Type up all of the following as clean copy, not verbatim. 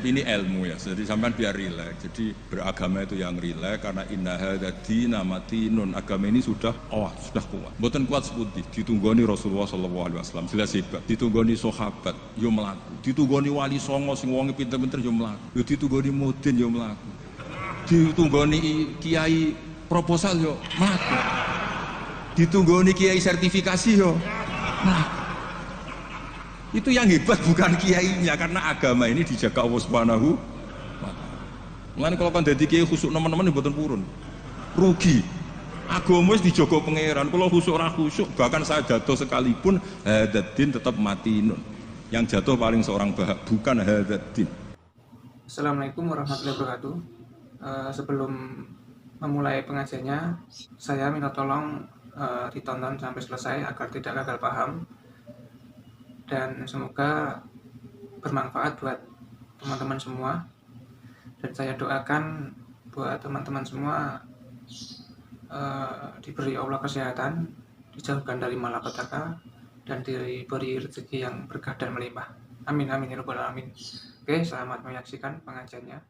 ini ilmu ya, jadi sampean biar rileks. Jadi beragama itu yang rileks karena inna hadzina matinun. Agama ini sudah kuat. Mboten kuat sepundi. Ditunggoni Rasulullah sallallahu alaihi wasallam jelas hebat. Ditunggoni sahabat yo mlaku. Ditunggoni wali songo sing wonge pinter-pinter yo mlaku. Yo ditunggoni mudin yo mlaku. Ditunggoni kiai proposal yo mlaku. Ditunggoni kiai sertifikasi yo mlaku. Itu yang hebat bukan kiainya, karena agama ini dijaga Allah Subhanahu wa taala. Mulane kalau kan dadi kiai khusuk teman-teman mboten purun. Rugi. Agama wis dijaga pangeran. Kalau khusuk ora khusuk, bahkan saya jatuh sekalipun hadzin tetap mati. Yang jatuh paling seorang bahak, bukan hadzin. Assalamualaikum warahmatullahi wabarakatuh. Sebelum memulai pengajiannya, saya minta tolong ditonton sampai selesai agar tidak gagal paham. Dan semoga bermanfaat buat teman-teman semua, dan saya doakan buat teman-teman semua diberi Allah kesehatan, dijauhkan dari malapetaka, dan diberi rezeki yang berkah dan melimpah. Amin amin ya rabbal alamin. Oke, selamat menyaksikan pengajiannya.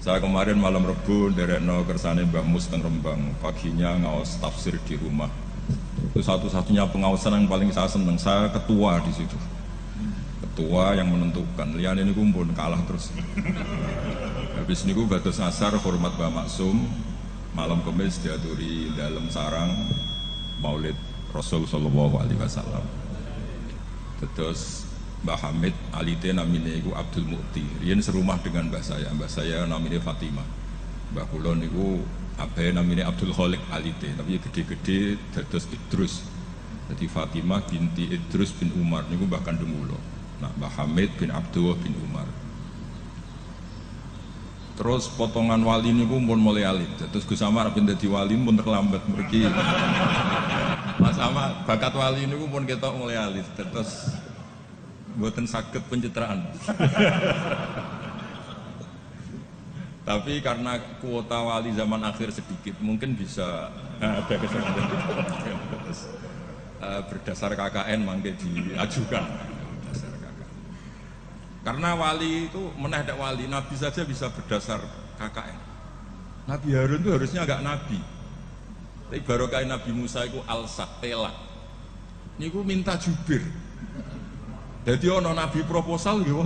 Saya kemarin malam Rebu nderekno kersane Mbak Mus teng Rembang, paginya ngaos tafsir di rumah. Itu satu-satunya pengawasan yang paling saya senang. Saya ketua di situ, ketua yang menentukan. Lian ini kumpul kalah terus. Habis ini batas ngasar hormat Mbak Maksum. Malam Kamis diaturi dalam sarang Maulid Rasul Sallallahu Alaihi Wasallam. Terus Mbak Hamid alite namine iku Abdul Mukti. Riyen serumah dengan mbah saya namine Fatimah. Mbah kula niku abe namanya Abdul Khalik alite, tapi gede-gede dados Idrus. Jadi Fatimah binti Idrus bin Umar niku bahkan kandung kula. Nah, Mbah Hamid bin Abdullah bin Umar. Terus potongan wali niku pun mulai alit. Terus Gus Amar ben dadi wali pun terlambat mergi. Mas Amar bakat wali niku pun ketok mulai alit. Terus mboten saged pencitraan. Tapi karena kuota wali zaman akhir sedikit, mungkin bisa ada kesempatan berdasar KKN mangke diajukan. Berdasar KKN. Karena wali itu menaik wali, nabi saja bisa berdasar KKN. Nabi Harun itu harusnya agak nabi. Tapi barokah Nabi Musa itu alsak telak. Niku minta jubir. Jadi ono nabi proposal gitu.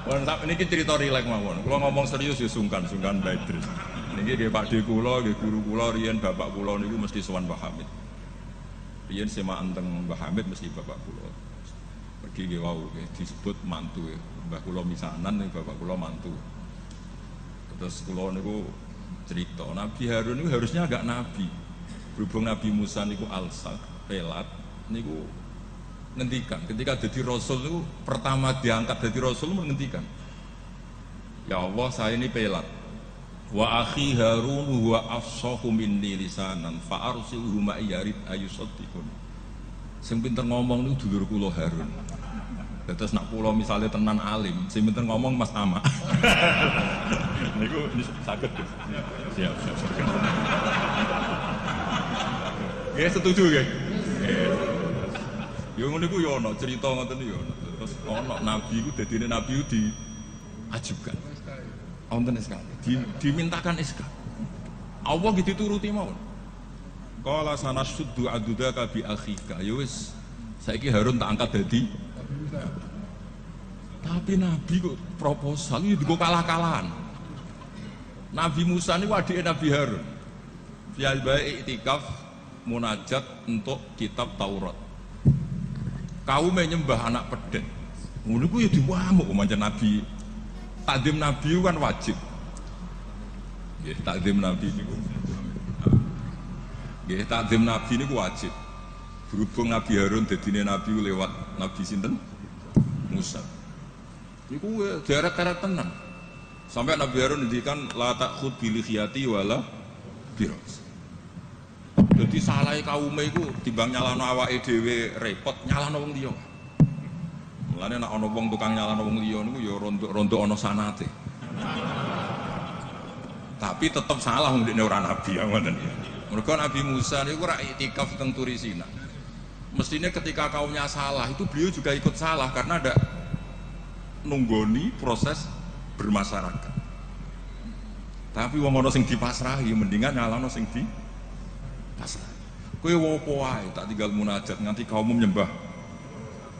Ini cerita rileks mawon. Kalau ngomong serius ya sungkan Mbak Idris. Ini dia Pak D kula, dia guru kula, riyen bapak kula niku mesti sowan Mbah Hamid. Riyen semaan teng Mbah Hamid mesti bapak kula. Pergi nggih wau disebut mantu ya. Mbah kula misanan nih bapak kula mantu. Terus kula niku cerita Nabi Harun niku harusnya agak nabi. Berhubung Nabi Musa niku alsak, pelat niku ngendikan ketika jadi rasul itu pertama diangkat jadi rasul menghentikan, ya Allah saya ini pelat, wa akhi Harun huwa afsahu minni lisanan fa arsilhu ma yarid ayusaddiqun. Sing pinter ngomong niku dulur kula Harun. Terus nak kula misalnya tenan alim, sing pinter ngomong Mas Ama. Niku saged. Siap. Nggih setuju nggih. Ya ngono iku ya ana cerita ngoten ya ana. Terus ana nabi iku dadine nabi iku diajukan. Wonten SK. Dimintakan SK. Allah gitu turuti mawon. Qala sanasuddu adudaka bi akhika. Ya wis saiki Harun tak angkat dadi. Tapi nabi kok proposal iki digo kalah-kalahan. Nabi Musa niku adike Nabi Harun. Dia bae iktikaf munajat untuk kitab Taurat. Kaum menyembah anak pedet. Ngono ku ya diwamuk pancen nabi. Takdim nabi kan wajib. Nggih, takdim nabi niku. Nggih, takdim nabi niku wajib. Berhubung Nabi Harun dadine nabi lewat Nabi sinten? Musa. Niku deret-deret tenan. Sampai Nabi Harun ngendikan la takhud bil khiyati wala biras. Jadi salah kaume iku timbang nyalano awake dhewe repot nyalano wong liya. Mulane nek ana wong tukang nyalano wong liya niku ya rontok ana sanate. Tapi tetap salah wong dekne ora nabi ngoten. Mergo Nabi Musa niku ora iktikaf teng Turisina. Mestinya ketika kaumnya salah itu beliau juga ikut salah karena nunggoni proses bermasyarakat. Tapi wong ana sing dipasrahi mendingan nyalano sing dipasrahi. Kowe opo wae tak tinggal munajat nganti kaum nyembah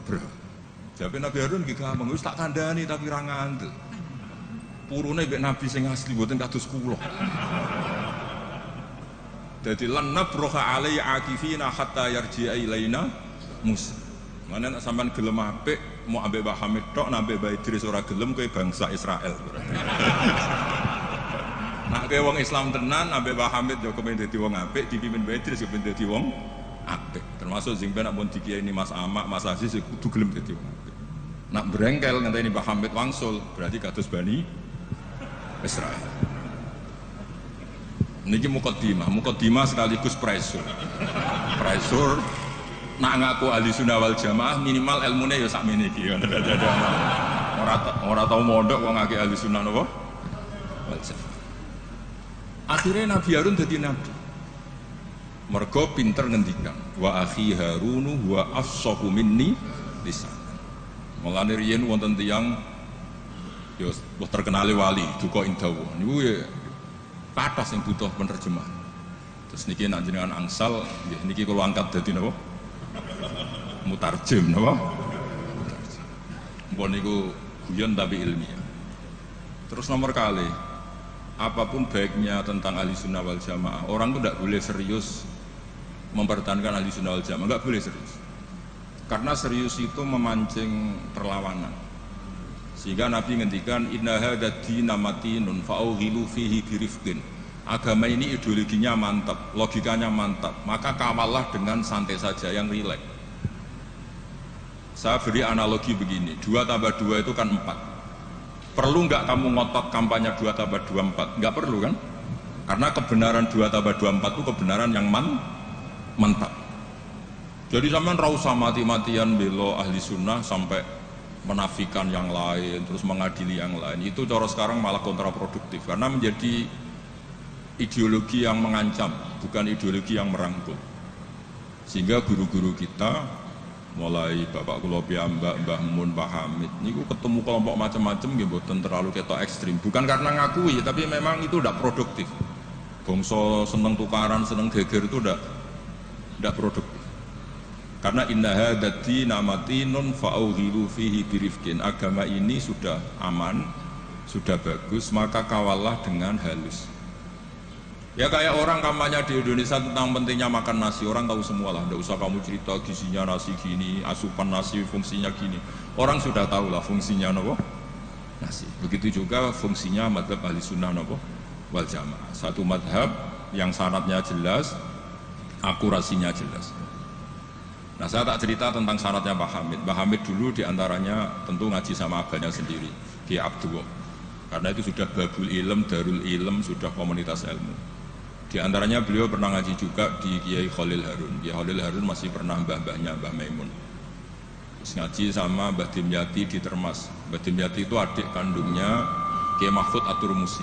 berhala. Jawabe Nabi Harun nggih gampang, wis tak kandhani tapi ra ngandel. Purune mbek Nabi sing asli mboten kados kula. Dadi lan nabroha alai akifina hatta yarji'a ilaina Musa. Mana nek sampean gelem apik mau ambek Mbah Hamid tok, ambek Mbah Idris ora gelem kowe bangsa Israel. Nak kowe wong Islam tenan ambek Mbah Hamid yo kepen dadi wong apik, dipimpin Mbah Idris kepen dadi wong apik. Termasuk sing ben mun dikiyaini Mas Amak, Mas Aziz kudu gelem dadi wong apik. Nak brengkel ngenteni Mbah Hamid wangsul, berarti kados Bani Israel. Niki mukaddimah sekaligus pressure. Pressure nak ngaku ahli sunnah wal jamaah minimal ilmune ya sakmene iki. Ora tau mondok wong ngake ahli sunnah napa? Wal jamaah. Akhirnya Nabi Harun dadi nabi. Mergo pinter ngendikan, wa akhi Harunu wa afsahu minni lisan. Mulane riyen wonten tiyang ya terkenal wali duka indawa. Niku ya kathah sing butuh penerjemah. Terus niki nek jenengan angsal nggih niki kula angkat dadi napa? Mutarjem napa? Mpun niku guyon tapi ilmiah. Terus nomor kali, apapun baiknya tentang ahli sunnah wal jamaah, orang itu tidak boleh serius mempertahankan ahli sunnah wal jamaah, nggak boleh serius. Karena serius itu memancing perlawanan. Sehingga Nabi ngendikan inna hadza dina matinun fa'ughilu fihi birifqin. Agama ini ideologinya mantap, logikanya mantap, maka kawallah dengan santai saja, yang rileks. Saya beri analogi begini, 2 tambah 2 itu kan 4. Perlu nggak kamu ngotot kampanye 2 tambah 2 4? Nggak perlu kan? Karena kebenaran 2 tambah 2 4 itu kebenaran yang mantap. Jadi sampean ra usah mati-matian belo ahli sunnah sampai menafikan yang lain, terus mengadili yang lain. Itu cara sekarang malah kontraproduktif karena menjadi ideologi yang mengancam, bukan ideologi yang merangkul. Sehingga guru-guru kita, mulai Bapak kula piyambak, Mbah Mun, Pak Hamid, niku ketemu kelompok macam-macam nggih mboten terlalu ketok ekstrim. Bukan karena ngakui, tapi memang itu tidak produktif. Bangsa seneng tukaran, seneng geger itu tidak produktif. Karena inna hadzati namatinun fa'ughilu fihi birifqin. Agama ini sudah aman, sudah bagus, maka kawallah dengan halus. Ya kayak orang kampanye di Indonesia tentang pentingnya makan nasi, orang tahu semua lah, tidak usah kamu cerita gizinya nasi gini, asupan nasi fungsinya gini. Orang sudah tahu lah fungsinya nopo nasi. Begitu juga fungsinya madhab ahli sunnah nopo wal jamaah. Satu madhab yang syaratnya jelas, akurasinya jelas. Nah saya tak cerita tentang syaratnya Pak Hamid. Pak Hamid dulu diantaranya tentu ngaji sama abahnya sendiri, Kiai Abdul. Karena itu sudah babul ilm, darul ilm, sudah komunitas ilmu. Di antaranya beliau pernah ngaji juga di Kiai Khalil Harun. Kiai Khalil Harun masih pernah mbah-mbahnya Mbah Maimun. Terus ngaji sama Mbah Dimyati di Termas. Mbah Dimyati itu adik kandungnya Kiai Mahfud Atur Musi.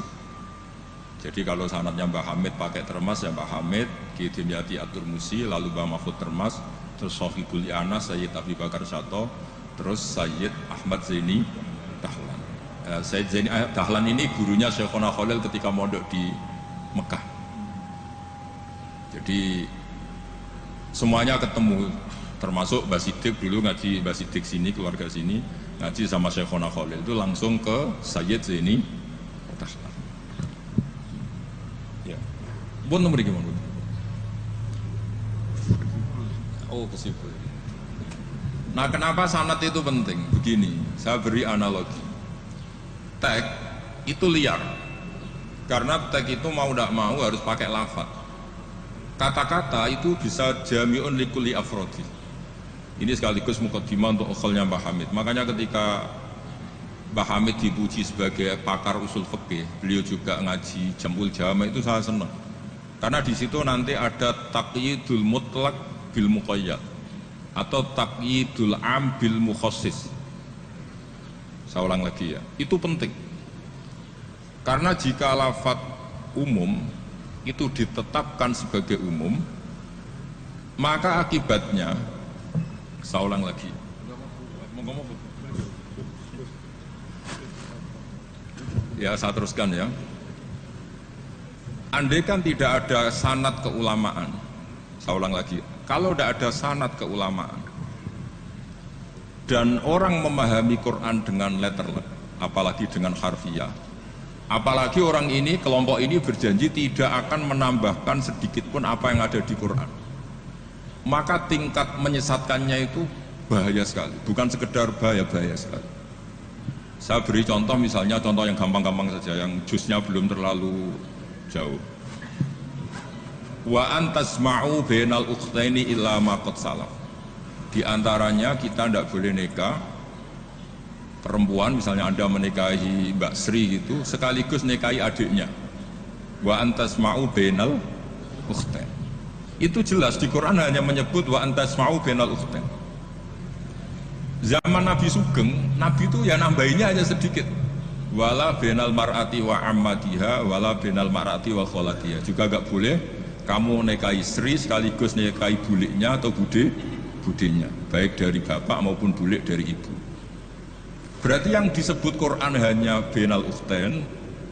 Jadi kalau sanadnya Mbah Hamid pakai Termas ya Mbah Hamid, Kiai Dimyati Atur Musi, lalu Mbah Mahfud Termas, terus Sohibul Iana, Sayyid Abi Bakar Sato, terus Sayyid Ahmad Zaini Dahlan. Sayyid Zaini Dahlan ini gurunya Syekhona Khalil ketika mondok di Mekah. Jadi semuanya ketemu, termasuk Mbah Siddiq dulu ngaji, Mbah Siddiq sini, keluarga sini ngaji sama Syekhona Khalil itu langsung ke Sayyid Zaini Dahlan. Ya, pun nomor gimana? Oh, kesibuk. Nah, kenapa sanad itu penting? Begini, saya beri analogi. Tag itu liar. Karena tag itu mau tidak mau harus pakai lafaz. Kata-kata itu bisa jami'un likulli afrodi. Ini sekaligus mukaddimah untuk ukholnya Mbah Hamid. Makanya ketika Mbah Hamid dipuji sebagai pakar usul fikih, beliau juga ngaji Jamul Jama, itu saya senang. Karena di situ nanti ada taqyidul mutlaq bil muqayyad atau taqyidul am bil mukhassis. Saya ulang lagi ya, itu penting. Karena jika lafaz umum itu ditetapkan sebagai umum, maka akibatnya, saya ulang lagi. Ya saya teruskan ya. Andai kan tidak ada sanad keulamaan, saya ulang lagi, kalau tidak ada sanad keulamaan dan orang memahami Quran dengan letterlet, apalagi dengan harfiah, apalagi orang ini, kelompok ini berjanji tidak akan menambahkan sedikit pun apa yang ada di Quran, maka tingkat menyesatkannya itu bahaya sekali, bukan sekedar bahaya sekali. Saya beri contoh, misalnya contoh yang gampang-gampang saja, yang jusnya belum terlalu jauh. Wa antasma'u bainal ukhtaini illa ma qad salaf. Di antaranya kita tidak boleh nikah perempuan, misalnya Anda menikahi Mbak Sri gitu, sekaligus nikahi adiknya. Wa antasma'u bainal ukhtain. Itu jelas di Quran hanya menyebut wa antasma'u bainal ukhtain. Zaman Nabi Sugeng, Nabi itu ya nambahinnya hanya sedikit. Wala bainal mar'ati wa ammatiha wala bainal mar'ati wa kholatiha. Juga gak boleh kamu nikahi Sri sekaligus nikahi buliknya atau budenya, baik dari bapak maupun bulik dari ibu. Berarti yang disebut Quran hanya bainal ukhtain,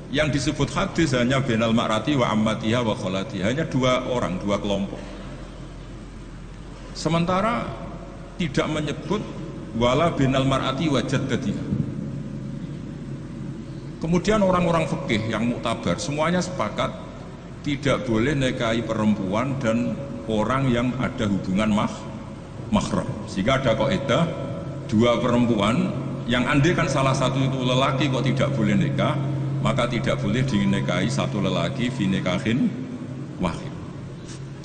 yang disebut hadis hanya bainal mar'ati wa ammatiha wa kholatiha, hanya dua orang, dua kelompok. Sementara tidak menyebut wala binal mar'ati wa jaddatiha. Kemudian orang-orang fikih yang muktabar semuanya sepakat tidak boleh nikahi perempuan dan orang yang ada hubungan mahram. Sehingga ada kaidah dua perempuan yang andai kan salah satu itu lelaki kok tidak boleh nikah, maka tidak boleh dinikahi satu lelaki fi nikahin wahid.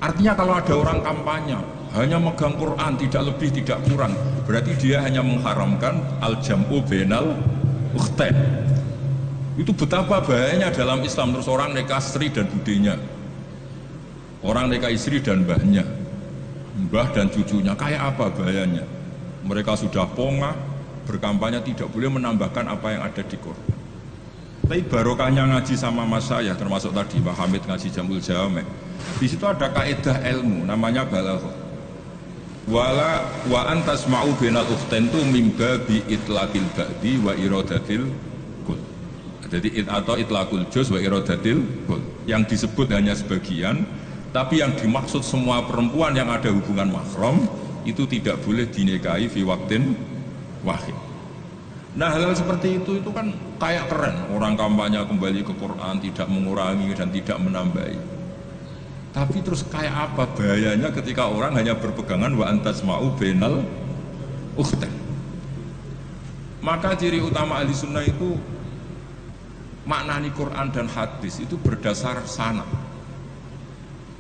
Artinya kalau ada orang kampanye hanya megang Quran, tidak lebih tidak kurang, berarti dia hanya mengharamkan al-jam'u bainal ukhtain. Itu betapa bahayanya dalam Islam. Terus orang nikah Sri dan budenya, orang nikah istri dan mbahnya, mbah dan cucunya, kayak apa bahayanya. Mereka sudah pongah berkampanye tidak boleh menambahkan apa yang ada di Quran. Tapi barokahnya ngaji sama mas saya, termasuk tadi Pak Hamid ngaji Jamul Jawame, di situ ada kaidah ilmu namanya balaghah. Wala wa antasma'u bainal ukhtain tu mimba bi itlaqil ba'di wa iradatil kul. Jadi atau itlaqul juz wa iradatil kul. Yang disebut hanya sebagian, tapi yang dimaksud semua perempuan yang ada hubungan mahram itu tidak boleh dinikahi fi waqtin wahid. Nah, hal-hal seperti itu kan kayak keren, orang kampanye kembali ke Quran, tidak mengurangi dan tidak menambahi. Tapi terus kayak apa bahayanya ketika orang hanya berpegangan wa antasma'u bainal ukhtain. Maka ciri utama ahli sunnah itu maknani Quran dan hadis itu berdasar sanad.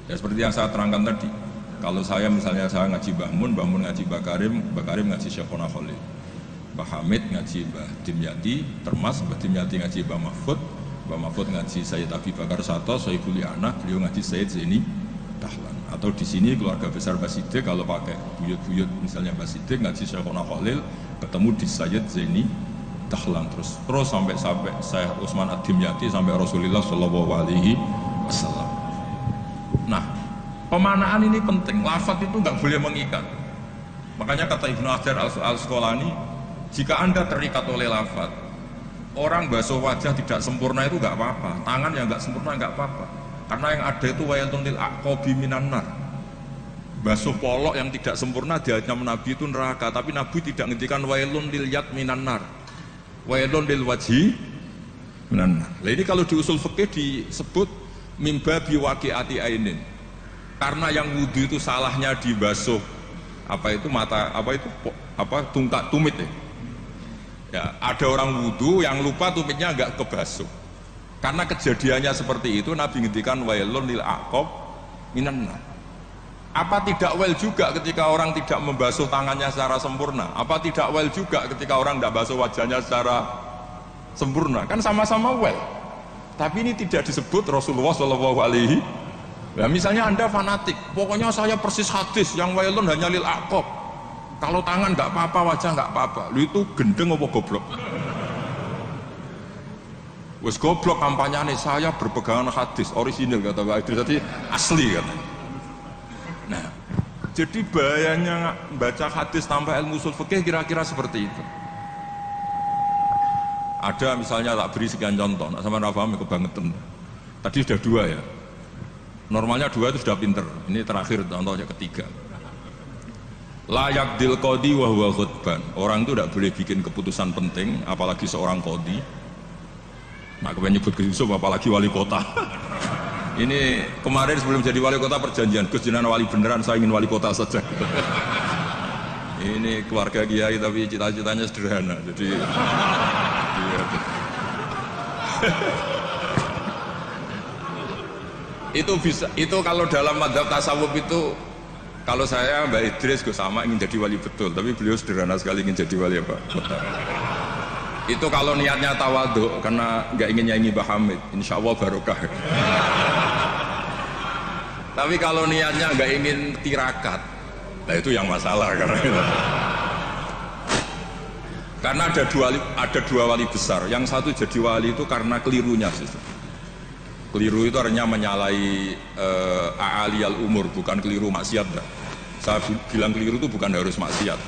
Ya seperti yang saya terangkan tadi. Kalau saya misalnya saya ngaji Mbah Mun ngaji Mbah Karim ngaji Syekhona Khalil, Mbah Hamid ngaji Mbah Dimyati, Termas Mbah Dimyati ngaji Mbah Mahfud ngaji Sayyid Abi Bakar Sato, Sohibul Anak, beliau ngaji Sayyid Zaini Dahlan. Atau di sini keluarga besar Basidik, kalau pakai buyut-buyut misalnya Basidik ngaji Syekhona Khalil, ketemu di Sayyid Zaini Dahlan terus sampai Syekh Utsman Ad-Dimyati sampai Rasulullah Shallallahu Alaihi Wasallam. Nah, pemanaan ini penting. Lafaz itu nggak boleh mengikat. Makanya kata Ibnu Hajar Al-Asqalani, jika Anda terikat oleh lafaz, orang basuh wajah tidak sempurna itu nggak apa-apa, tangan yang nggak sempurna nggak apa-apa, karena yang ada itu wailun lil aqabi minan nar. Basuh polok yang tidak sempurna diancam Nabi itu neraka, tapi Nabi tidak ngendikan wailun lil yad minan nar, wailun lil wajhi minan nar. Nah, ini kalau di usul fikih disebut mimba biwaqi'ati ainin, karena yang wudu itu salahnya dibasuh tungkak tumit ya. Ya, ada orang wudhu yang lupa tumitnya nggak kebasuh. Karena kejadiannya seperti itu, Nabi ngendikan wailun lil aqab minan nar. Apa tidak well juga ketika orang tidak membasuh tangannya secara sempurna? Apa tidak well juga ketika orang tidak basuh wajahnya secara sempurna? Kan sama-sama well. Tapi ini tidak disebut Rasulullah Shallallahu Alaihi. Ya, misalnya Anda fanatik, pokoknya saya persis hadis yang wailun hanya lil aqab. Kalau tangan nggak apa-apa, wajah nggak apa-apa. Lu itu gendeng apa goblok? Wes goblok kampanyane, saya berpegangan hadis orisinil kata Pak Idris, tadi asli kata. Nah, jadi bahayanya baca hadis tanpa ilmu usul fikih kira-kira seperti itu. Ada misalnya tak beri sekian contoh, nak sama paham kebangetan. Tadi sudah 2 ya. Normalnya 2 itu sudah pinter. Ini terakhir contohnya ketiga. Layak dil qadi wa huwa khutban. Orang itu tidak boleh bikin keputusan penting, apalagi seorang qadi. Mak kepengen nyebut Gus Yusuf apalagi wali kota. Ini kemarin sebelum jadi wali kota perjanjian, Gus jenengan wali beneran, saya ingin wali kota saja. Ini keluarga kiai tapi cita-citanya sederhana. Jadi itu bisa, itu kalau dalam madzhab tasawuf itu, kalau saya Mbak Idris Gus sama ingin jadi wali betul, tapi beliau sederhana sekali ingin jadi wali apa? Kota. Itu kalau niatnya tawadhu karena nggak ingin nyanyi Mbah Hamid, insya Allah barokah. Tapi kalau niatnya nggak ingin tirakat, nah itu yang masalah karena ada dua wali besar. Yang satu jadi wali itu karena kelirunya, keliru itu artinya menyalahi a'aliyal umur, bukan keliru maksiat. Saya bilang keliru itu bukan harus maksiat.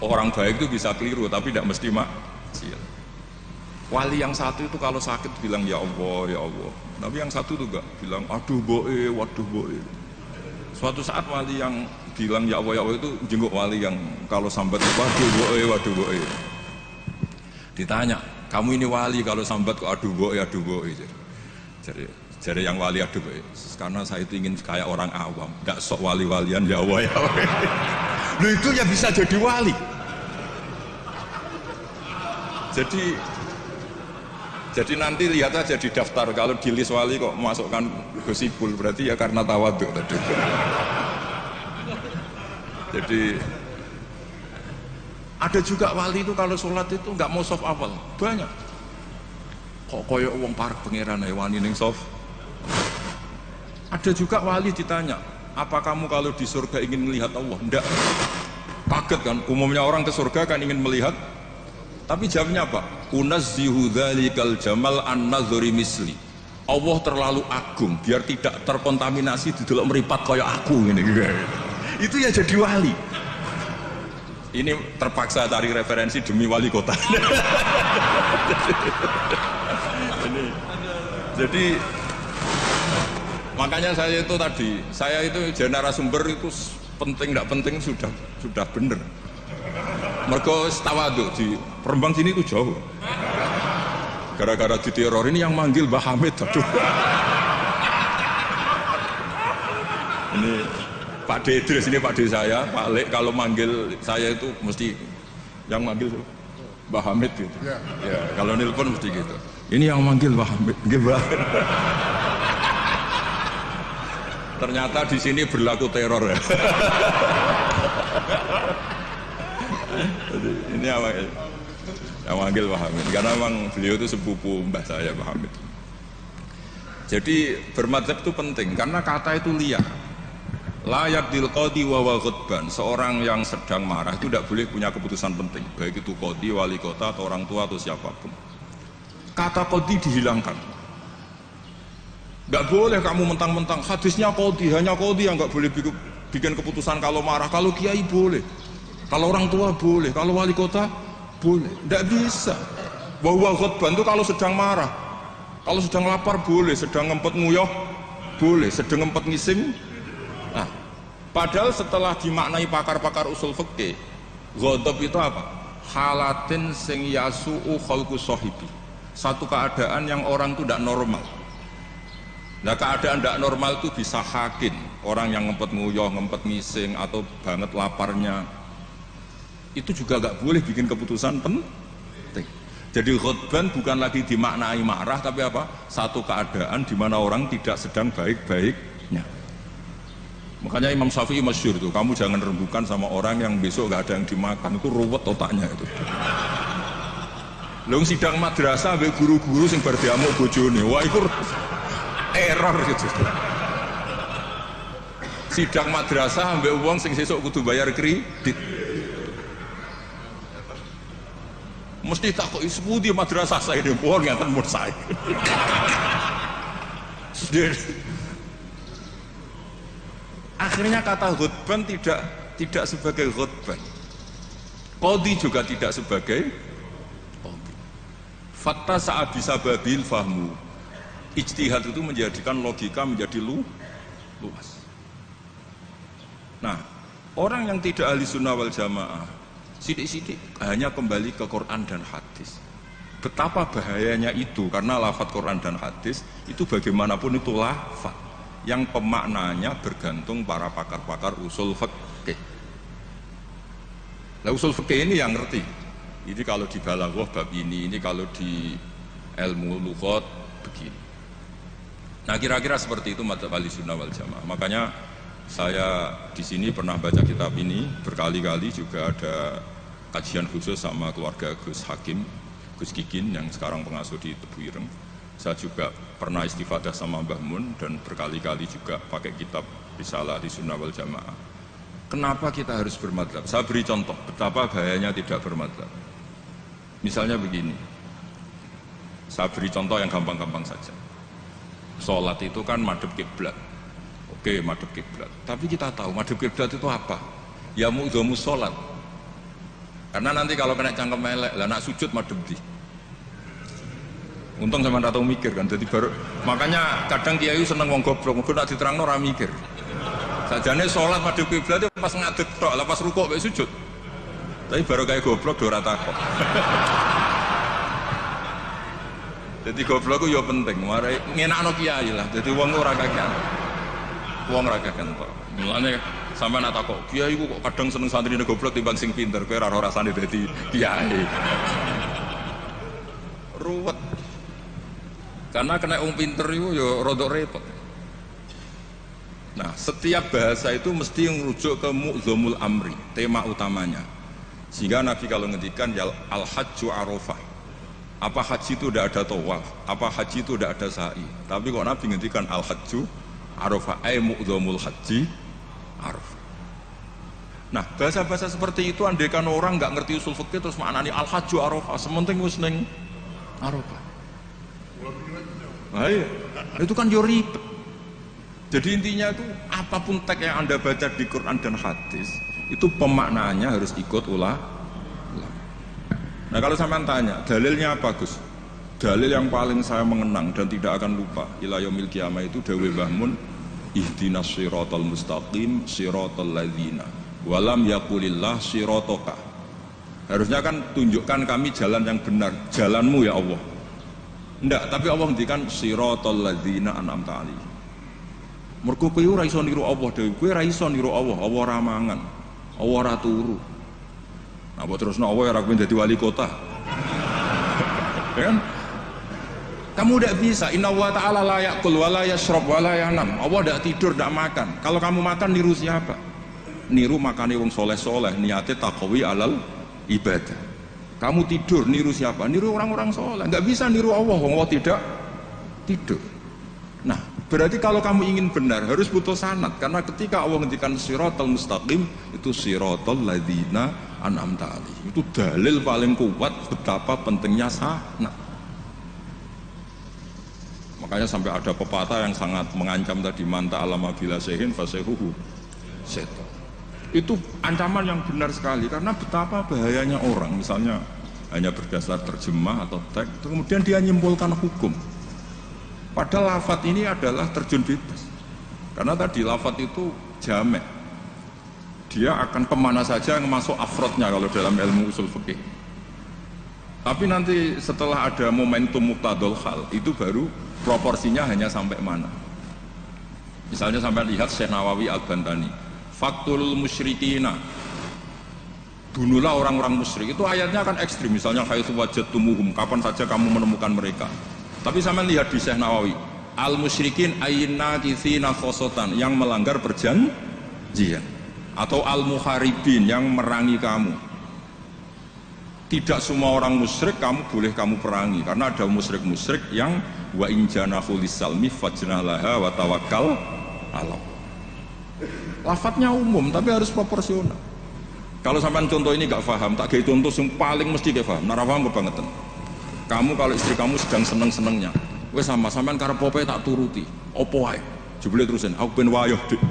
Orang baik itu bisa keliru tapi tidak mesti maksiat. Wali yang satu itu kalau sakit bilang ya Allah, ya Allah. Tapi yang satu itu enggak, bilang aduh boe, waduh boe. Suatu saat wali yang bilang ya Allah, ya Allah itu jenguk wali yang kalau sambat waduh boe, waduh boe. Ditanya, kamu ini wali kalau sambat kok aduh boe, aduh boe. Jadi yang wali aduh boe. Karena saya itu ingin kayak orang awam, enggak sok wali-walian ya Allah, ya Allah. Loh itu ya bisa jadi wali. Jadi nanti lihat aja di daftar, kalau di list wali kok masukkan Gus Ipul, berarti ya karena tawadhu tadi. Jadi ada juga wali itu kalau sholat itu nggak mau soft awal, banyak. Kok koyok wong parek pangeran wani ning soft. Ada juga wali ditanya, apa kamu kalau di surga ingin melihat Allah? Enggak. Kaget kan, umumnya orang ke surga kan ingin melihat. Tapi jawabnya apa? Unazzihu dzalikal jamal an-nazri misli. Allah terlalu agung biar tidak terkontaminasi di dalam meripat kayak aku ini. Itu ya jadi wali. Ini terpaksa cari referensi demi wali kota. Jadi makanya saya itu tadi, saya itu jadi narasumber itu penting tidak penting sudah bener. Mergo tawadhu di Rembang sini itu jauh. Gara-gara diteror ini yang manggil Mbah Hamid. Aduh. Ini Pak D Idris, ini Pak D saya, Pak Lek kalau manggil saya itu mesti yang manggil Mbah Hamid gitu. Ya, kalau nelpon mesti gitu. Ini yang manggil Mbah Hamid. Ternyata di sini berlaku teror ya. Jadi, ini apa yang manggil Pak Hamid karena memang beliau itu sepupu mbah saya Pak Hamid. Jadi bermadzhab itu penting karena kata itu liar. Layak dil qadi wa wal khutban. Seorang yang sedang marah itu tidak boleh punya keputusan penting, baik itu qadi, wali kota atau orang tua atau siapapun. Kata qadi dihilangkan. Nggak boleh kamu mentang-mentang hadisnya qadi, hanya qadi yang nggak boleh bikin keputusan kalau marah. Kalau kiai boleh. Kalau orang tua boleh, kalau wali kota boleh, tidak bisa. Bahwa khutbah itu kalau sedang marah, kalau sedang lapar boleh, sedang ngempet nguyuh boleh, sedang ngempet ngising. Nah, padahal setelah dimaknai pakar-pakar usul fikih, ghadab itu apa? Halatin sing yasu'u khalqu sahibi. Satu keadaan yang orang itu tidak normal. Nah, keadaan tidak normal itu bisa hakin, orang yang ngempet nguyuh, ngempet ngising atau banget laparnya. Itu juga gak boleh bikin keputusan penting. Jadi khutban bukan lagi dimaknai marah, tapi apa? Satu keadaan di mana orang tidak sedang baik-baiknya. Makanya Imam Syafi'i masyhur itu, kamu jangan rembukan sama orang yang besok gak ada yang dimakan, itu ruwet otaknya itu. Lalu sidang madrasah ambek guru-guru sing bar diamuk bojone, wah itu error gitu. Sidang madrasah ambek wong sing sesuk kudu bayar kredit. Mesti tak kok sepundi madrasah saya di pohon ngeten mun saya. Akhirnya kata khutban tidak sebagai khutban. Qadhi juga tidak sebagai qadhi. Fakta saat bisa babil fahmu. Ijtihad itu menjadikan logika menjadi luas. Nah, orang yang tidak ahli sunnah wal jamaah, sidik-sidik hanya kembali ke Quran dan hadis. Betapa bahayanya itu, karena lafaz Quran dan hadis itu bagaimanapun itu lafaz yang pemaknanya bergantung para pakar-pakar usul fikih. Nah, usul fikih ini yang ngerti. Ini kalau di balaghah bab ini kalau di ilmu lughat begini. Nah, kira-kira seperti itu madzhab ahli sunnah wal jamaah. Makanya saya di sini pernah baca kitab ini berkali-kali, juga ada kajian khusus sama keluarga Gus Hakim, Gus Kikin yang sekarang pengasuh di Tebu Ireng. Saya juga pernah istifadah sama Mbah Mun dan berkali-kali juga pakai kitab Risalah di Sunnah wal Jamaah. Kenapa kita harus bermadzhab? Saya beri contoh betapa bahayanya tidak bermadzhab. Misalnya begini, saya beri contoh yang gampang-gampang saja. Sholat itu kan madhep kiblat. Oke, madhep kiblat. Tapi kita tahu madhep kiblat itu apa? Ya mu'dhamu sholat. Karena nanti kalau kena cangkem elek, lah nak sujud madhep di. Untung sama tahu mikir kan, jadi baru. Makanya kadang kiai seneng wong goblok, mungkin nak diterangno ora mikir. Sajane sholat madhep kiblat itu pas ngadeg tok, lah pas rukuk mek sujud. Tapi baru kayak goblok ora takok. Jadi goblok itu ya penting, mari ngenakno kiai lah. Jadi wong ora kakean. Wong ora kakean tok. Mulane sampean nak takok, kiai ku kok kadang seneng santrine goblok timbang sing pinter, kowe ora rasane dadi kiai. Ruwet. Karena kena wong pinter itu ya rodok repot. Nah, setiap bahasa itu mesti merujuk ke mu'dhamul amri, tema utamanya. Sehingga Nabi kalau ngendikan ya al-hajju arafah. Apa haji itu tidak ada tawaf, apa haji itu tidak ada sa'i. Tapi kok Nabi ngendikan al-hajju arafah, ay mu'dhamul haji arafah. Nah, bahasa-bahasa seperti itu andaikan orang nggak ngerti usul fikih terus maknani al-hajju arafah, sementing wis ning arafah. Nah, iya. Itu kan yo ribet. Jadi intinya itu apapun teks yang Anda baca di Quran dan hadis, itu pemaknaannya harus ikut ulama. Nah, kalau sampean tanya, dalilnya apa Gus? Dalil yang paling saya mengenang dan tidak akan lupa ila yaumil qiyamah itu dawuh Mbah Mun, ihdinas siratal mustaqim siratal ladzina walam yaqulillah sirataka. Harusnya kan tunjukkan kami jalan yang benar, jalanmu ya Allah. Enggak, tapi Allah ngendikan siratal ladzina an'amta alaihim. Mergo kowe ora iso niru Allah dhewe, kowe ora iso niru Allah, Allah ora mangan, Allah ora turu. Nah, buat terus Allah ya rakyat jadi wali kota. Ya kan? Kamu tidak bisa. Inna wa ta'ala la ya'kul wa la yashrab wa la yanam. Allah tidak tidur, tidak makan. Kalau kamu makan niru siapa? Niru makane wong soleh-soleh, niatnya taqwi alal ibadah. Kamu tidur niru siapa? Niru orang-orang soleh. Enggak bisa niru Allah, Allah tidak tidur. Nah, berarti kalau kamu ingin benar harus butuh sanad, karena ketika Allah ngendikan siratal mustaqim itu siratal ladzina an'amta alaihim. Itu dalil paling kuat betapa pentingnya sanad. Makanya sampai ada pepatah yang sangat mengancam tadi, manta alama bila sehin fasehuhu setan. Itu ancaman yang benar sekali, karena betapa bahayanya orang misalnya hanya berdasar terjemah atau teks, kemudian dia nyimpulkan hukum. Padahal lafadz ini adalah terjun bebas. Karena tadi lafadz itu jamek. Dia akan kemana saja yang masuk afrodnya kalau dalam ilmu usul fikih. Tapi nanti setelah ada momentum muqtadul hal, itu baru proporsinya hanya sampai mana. Misalnya sampai lihat Syekh Nawawi Al-Bantani, faktul musyrikina, bunuhlah orang-orang musyrik. Itu ayatnya kan ekstrim. Misalnya haitsu wajadtumuhum, kapan saja kamu menemukan mereka. Tapi sama lihat di Syekh Nawawi, al-musyrikin ayinna kitsina khosotan, yang melanggar perjanjian, atau al-muharibin, yang merangi kamu. Tidak semua orang musyrik boleh kamu perangi, karena ada musyrik-musyrik yang wa in janahu lisalmi fajnalaha wa tawakkal Allah. Lafadznya umum tapi harus proporsional. Kalau sampean contoh ini gak paham, tak kayak contoh yang paling mesti gak paham. Nara paham kebangetan. Kamu kalau istri kamu sedang seneng-senengnya, wes sama sampean karep pope tak turuti. Opo wae? Jebule terusin, aku ben wayoh, Dik.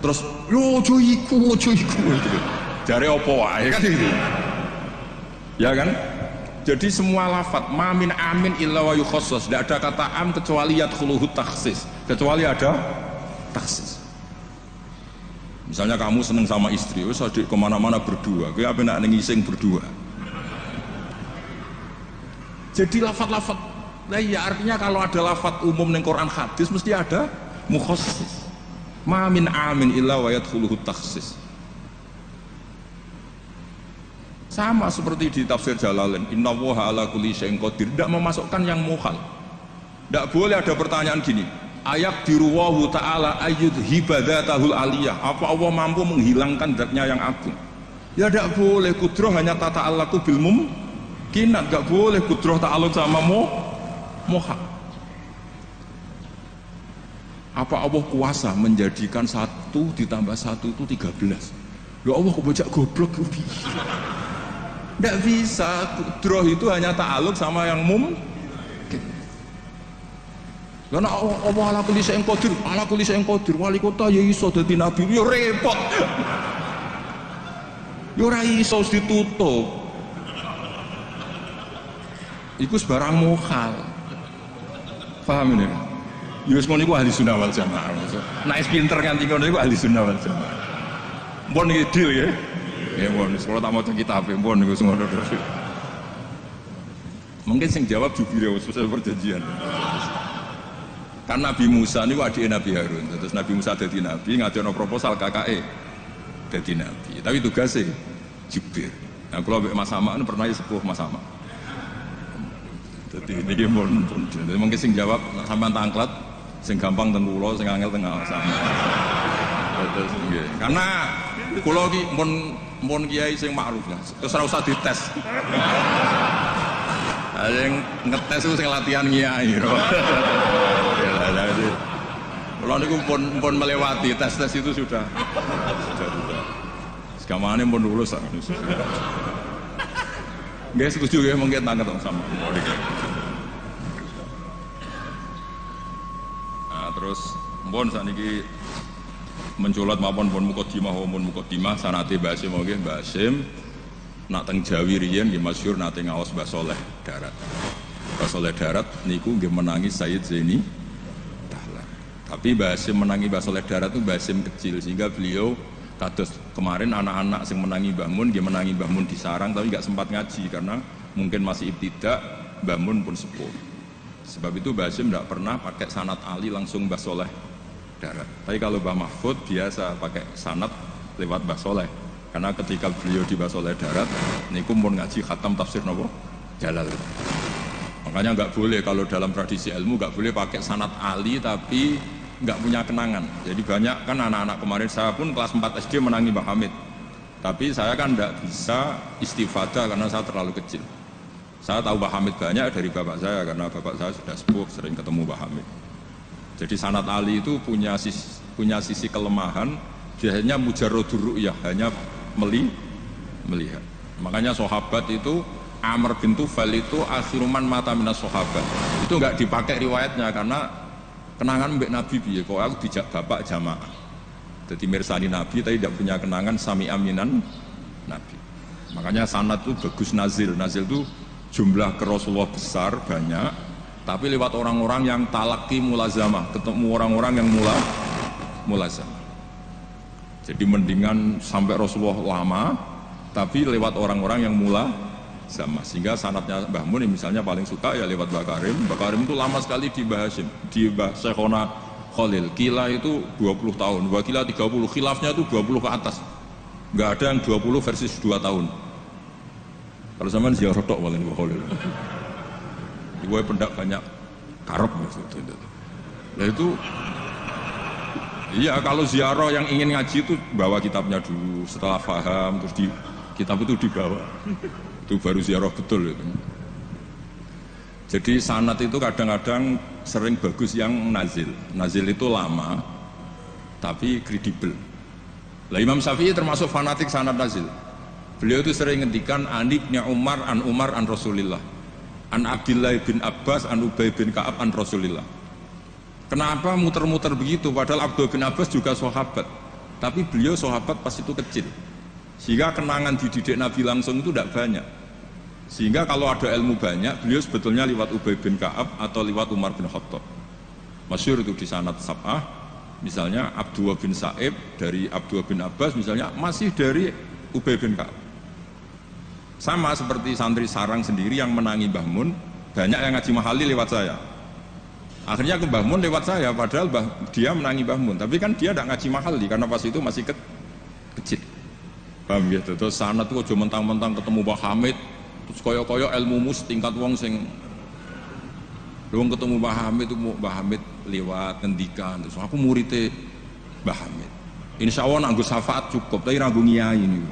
Terus, yo ojo iku. Jare opo wae kan gitu. Ya kan? Jadi semua lafadz ma min amin illa wa yukhassas, tidak ada kata am kecuali yadkhuluhu takhsis, kecuali ada takhsis. Misalnya kamu seneng sama istri, wis adik kemana-mana berdua, kowe apa nak ngising berdua. Jadi lafadz-lafadz, nah ya artinya kalau ada lafadz umum ning Quran hadis mesti ada mukhassis. Ma min amin illa wa yadkhuluhu takhsis. Sama seperti di tafsir Jalalain, innallaha ala kulli syai'in qadir, tidak memasukkan yang mukhal. Tidak boleh ada pertanyaan gini, ayak diruwahu ta'ala ayyud hibadhatahul aliyah, apa Allah mampu menghilangkan zatnya yang agung? Ya tidak boleh, kudroh hanya tata Allahku bil mumkinat, tidak boleh kudroh ta'aluk sama muhal. Apa Allah kuasa menjadikan 1 ditambah 1 itu 13? Ya Allah kok bocah goblok. Tidak bisa, kudroh itu hanya ta'aluk sama yang mungkin. Karena Allah ala kulli syai'in qadir, ala kulli syai'in qadir, wali kota ya iso dadi nabi, ya repot. Ya ora iso ditutup. Iku sebarang mukhal. Paham ini? Ya wis ngono iku ahli sunnah wal jamaah. Nek pinter nganti ngono iku ahli sunnah wal jamaah. Mbon iki deal ya. Ya mbon, kalau tak maca kitab mbon iku ngono terus. Mungkin sing jawab jubire sesuai perjanjian. Kan Nabi Musa niku adike Nabi Harun. Terus Nabi Musa dadi nabi, ngajono proposal kakake dadi nabi. Tapi tugasnya Jibril. Nah, kalau Mas Sama pernah sepuh Mas Sama. Jadi ini mbon. Jadi mungkin sing jawab sampean tangklet, sing gampang ten kula, sing angel teng sama. Terus nggih. Karena kula iki mbon kiai sing makruf lah. Terus ora usah dites. Sing ngetes itu sing latihan kiai. Kalau niku pun melewati tes itu sudah. Sekamane pun lulus lah. Nggih setuju ya mungkin tangket sama. Nah, terus pun saniki menculot maupun pun mukadimah sanate Basim nggih Basim nak teng Jawi riyen nggih masyhur nate ngaos Mbah Saleh Darat. Mbah Saleh Darat niku nggih menangi Sayyid Zaini Dahlan. Tapi Basim menangi Mbah Saleh Darat itu Basim kecil sehingga beliau kados kemarin anak-anak yang menangi Mbah Mun nggih menangi Mbah Mun di sarang tapi nggak sempat ngaji karena mungkin masih ibtidak, Mbah Mun pun sepuh. Sebab itu Basim tidak pernah pakai sanad Ali langsung Mbah Saleh Darat. Tapi kalau Mbah Mahfud biasa pakai sanad lewat Mbah Saleh. Karena ketika beliau di Mbah Saleh Darat, niku pun ngaji khatam tafsir napa? Jalal. Makanya nggak boleh kalau dalam tradisi ilmu nggak boleh pakai sanad Ali tapi nggak punya kenangan. Jadi banyak kan anak-anak kemarin saya pun kelas 4 SD menangi Mbah Hamid. Tapi saya kan nggak bisa istifadah karena saya terlalu kecil. Saya tahu Mbah Hamid banyak dari bapak saya karena bapak saya sudah sepuh sering ketemu Mbah Hamid. Jadi sanad Ali itu punya sisi kelemahan, dia hanya mujarradur ru'yah, hanya melihat. Makanya sahabat itu Amr bin Tufal itu akhiruman mata minas sahabat. Itu nggak dipakai riwayatnya karena kenangan mbek Nabi piye kok aku dijak bapak jamaah. Jadi mirsani Nabi tapi tidak punya kenangan sami aminan Nabi. Makanya sanad itu bagus nazil. Nazil itu jumlah ke Rasulullah besar banyak, tapi lewat orang-orang yang talaki mulazamah, ketemu orang-orang yang mulazamah. Jadi mendingan sampai Rasulullah lama, tapi lewat orang-orang yang mulazamah. Sehingga sanadnya Mbah Mun misalnya paling suka ya lewat Mbah Karim. Mbah Karim itu lama sekali di Mbah Hasyim, di Mbah Syekhona Khalil. Kila itu 20 tahun, Mbah Kila 30, khilafnya itu 20 ke atas. Nggak ada yang 20 versus 2 tahun. Kalau zaman ziarah tok paling Mbah Khalil. Ibu pendak banyak karep gitu. Nah itu iya, kalau ziarah yang ingin ngaji itu bawa kitabnya dulu, setelah paham terus di kitab itu dibawa. Itu baru ziarah betul itu. Jadi sanad itu kadang-kadang sering bagus yang nazil. Nazil itu lama tapi kredibel. Lah Imam Syafi'i termasuk fanatik sanad nazil. Beliau itu sering ngendikan an Ibnu Umar an Rasulillah. An Abdillah bin Abbas an Ubay bin Ka'ab an Rasulillah. Kenapa muter-muter begitu? Padahal Abdul bin Abbas juga sahabat. Tapi beliau sahabat pas itu kecil. Sehingga kenangan dididik Nabi langsung itu tidak banyak. Sehingga kalau ada ilmu banyak, beliau sebetulnya lewat Ubay bin Ka'ab atau lewat Umar bin Khattab. Masyhur itu di sanad sab'ah, misalnya Abdullah bin Sa'ib dari Abdullah bin Abbas, misalnya masih dari Ubay bin Ka'ab. Sama seperti santri sarang sendiri yang menangi Mbah Mun, banyak yang ngaji mahali lewat saya. Akhirnya ke Mbah Mun lewat saya, padahal dia menangi Mbah Mun, tapi kan dia tidak ngaji mahali karena pas itu masih kecil. Paham ya? Terus sanad itu aja mentang-mentang ketemu Mbah Hamid, terus koyo-koyo ilmumu setingkat wong sing wong ketemu Mbah Hamid itu Mbah Hamid lewat ngendikan, terus aku muridnya Mbah Hamid. Insya Allah nanggo syafaat cukup, tapi ragu ngiyai ini.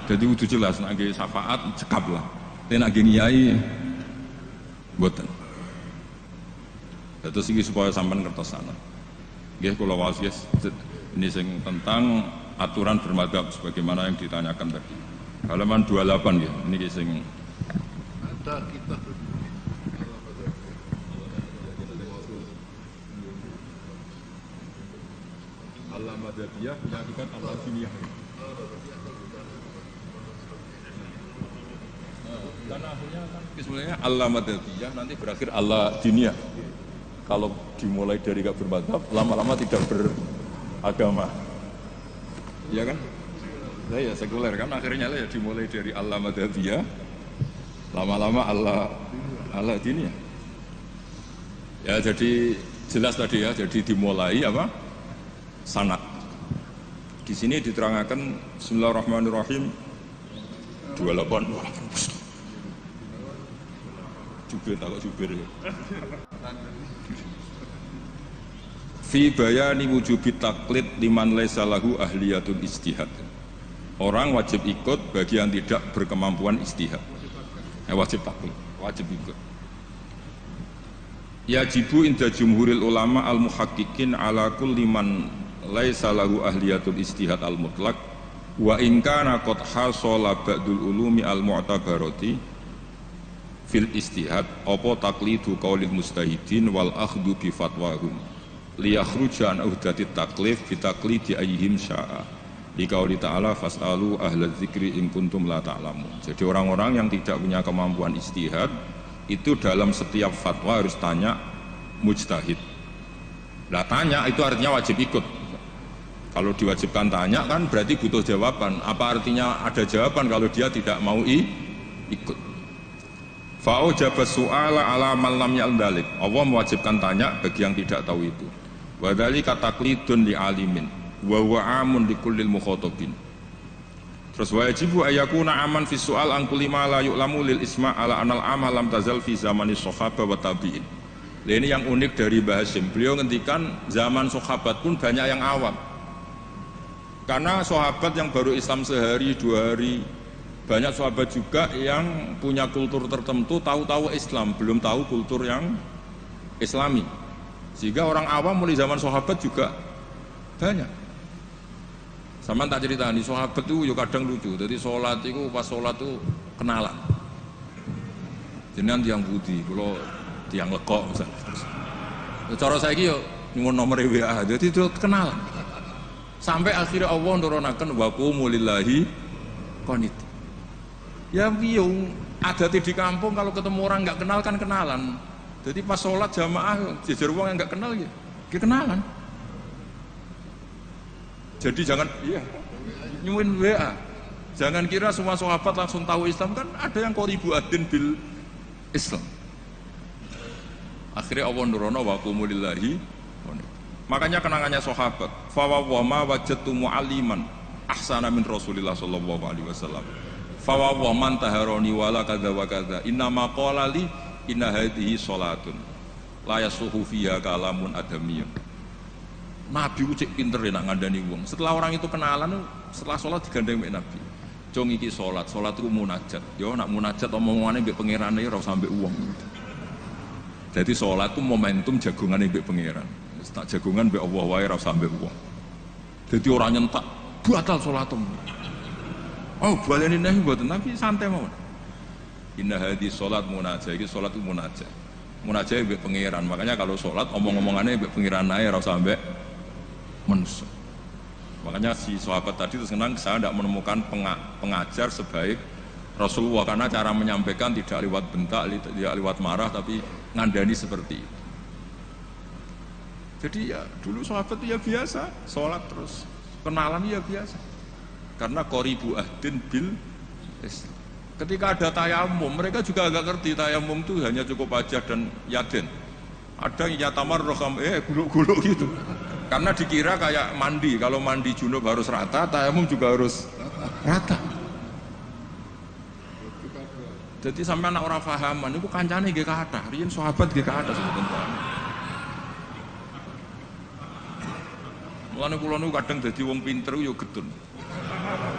Jadi udah jelas nanggo syafaat cekap lah. Tapi nanggo ngiyai boten. Terus ini supaya sampean ngertos sana. Nggih kula waos ini sing tentang aturan bermadzhab sebagaimana yang ditanyakan tadi. Halaman 28 ya. Ini sing ada kitab Allah Madadiyah melakukan Allah Diniyah. Karena akhirnya kan sebenarnya Allah Madadiyah nanti berakhir Allah Diniyah. Kalau dimulai dari gak bermadzhab, lama-lama tidak beragama. Iya kan? Nah ya sekuler kan akhirnya lah ya dimulai dari Allah Madadiyah, lama-lama Allah Diniyah. Ya jadi jelas tadi ya, jadi dimulai apa? Sanad. Di sini diterangkan Bismillahirrahmanirrahim 28. Jubir takut jubir ya. Fi bayani wujubi taklid liman laisa lahu ahliyatul ijtihad. Orang wajib ikut bagi yang tidak berkemampuan ijtihad. Wajib taklid, wajib ikut. Yajibu inda jumhuril ulama al-muhaqqiqin ala kulli man laisa lahu ahliyatul ijtihad al-mutlaq wa in kana qad hasala ba'dul ulumi al-mu'tabarati fil ijtihad apa taqlidu qaulil mustahidin wal akhdhu bi fatwahum liyakhruja an uhdati taklif bi taqlidi ayyihim syaa liqauli ta'ala fas'alu ahla dzikri in kuntum la ta'lamun. Jadi orang-orang yang tidak punya kemampuan ijtihad itu dalam setiap fatwa harus tanya mujtahid. Nah tanya itu artinya wajib ikut. Kalau diwajibkan tanya kan berarti butuh jawaban. Apa artinya ada jawaban kalau dia tidak mau ikut? Fa'ujaba su'ala ala man lam ya'lam. Allah mewajibkan tanya bagi yang tidak tahu itu. Wa dzalika taqlidun li alimin wa huwa amun li kullil mukhatabin. Terus wajibu ayakuna aman fi su'al an kulli ma la yu'lamu lil isma' ala anal amal lam tazal fi zamani sahabah wa tabi'in. Ini yang unik dari Mbah Hasyim. Beliau ngendikan zaman sahabat pun banyak yang awam. Karena sahabat yang baru Islam sehari dua hari, banyak sahabat juga yang punya kultur tertentu, tahu-tahu Islam, belum tahu kultur yang Islami. Sehingga orang awam mulai zaman sahabat juga banyak. Sama tak cerita nih, sahabat itu ya kadang lucu. Jadi sholat itu pas sholat itu kenalan. Jenengan tiang putih, kalau tiang lekok misalnya. Cara saya yo nyuwun nomor WA, jadi itu kenalan. Sampai akhirnya Allah nurunaken wa qumu lillahi qanit. Ya biung ada di kampung kalau ketemu orang nggak kenal kan kenalan. Jadi pas sholat jamaah jejer wong yang nggak kenal ya kenalan. Jadi jangan iya nyuwun WA. Jangan kira semua sahabat langsung tahu Islam, kan ada yang qoribu adin bil Islam. Akhirnya Allah nurono wa qumu lillahi. Makanya kenangannya sahabat, fa wa ma wajadtu mu'alliman ahsana min Rasulillah sallallahu alaihi wasallam. Fa wa man taharani wala kadza wa kadza inna ma qala li inna hadhihi salatun la yasuhu fiha kalamun adamiyun. Nabi cek pinter nak ngandani wong. Setelah orang itu kenalan, setelah sholat digandeng mbek Nabi. Jong iki sholat itu munajat. Yo nak munajat omongane mbek pangerane ora sampe wong. Jadi sholat itu momentum jagongane mbek pangeran. Tak jagongan mbek Allah wae ora sampe wong. Jadi orang nyentak batal sholatmu. Oh, baleni neh mboten, tapi santai mawon. Inna hadhi sholat munajat, iki sholat itu munajat. Munajat mbek pangeran. Makanya kalau sholat omong-omongane mbek pangeran ae ora sampe manusia. Makanya si sahabat tadi itu senang saya tidak menemukan pengajar sebaik Rasulullah, karena cara menyampaikan tidak lewat bentak, tidak lewat marah, tapi ngandani seperti itu. Jadi ya dulu sahabat itu ya biasa, sholat terus kenalan ya biasa. Karena qoribu ahdin bil Islam. Ketika ada tayamum, mereka juga agak ngerti tayamum itu hanya cukup wajah dan yaden. Ada yang yatamar roham, guluk-guluk gitu. Karena dikira kayak mandi, kalau mandi junub harus rata, tayamum juga harus rata. Jadi sampai anak orang fahaman, itu kancane gak kata, riyen sahabat gak kata sebetulnya. Mulane kula niku kadang dadi wong pinter yo getun.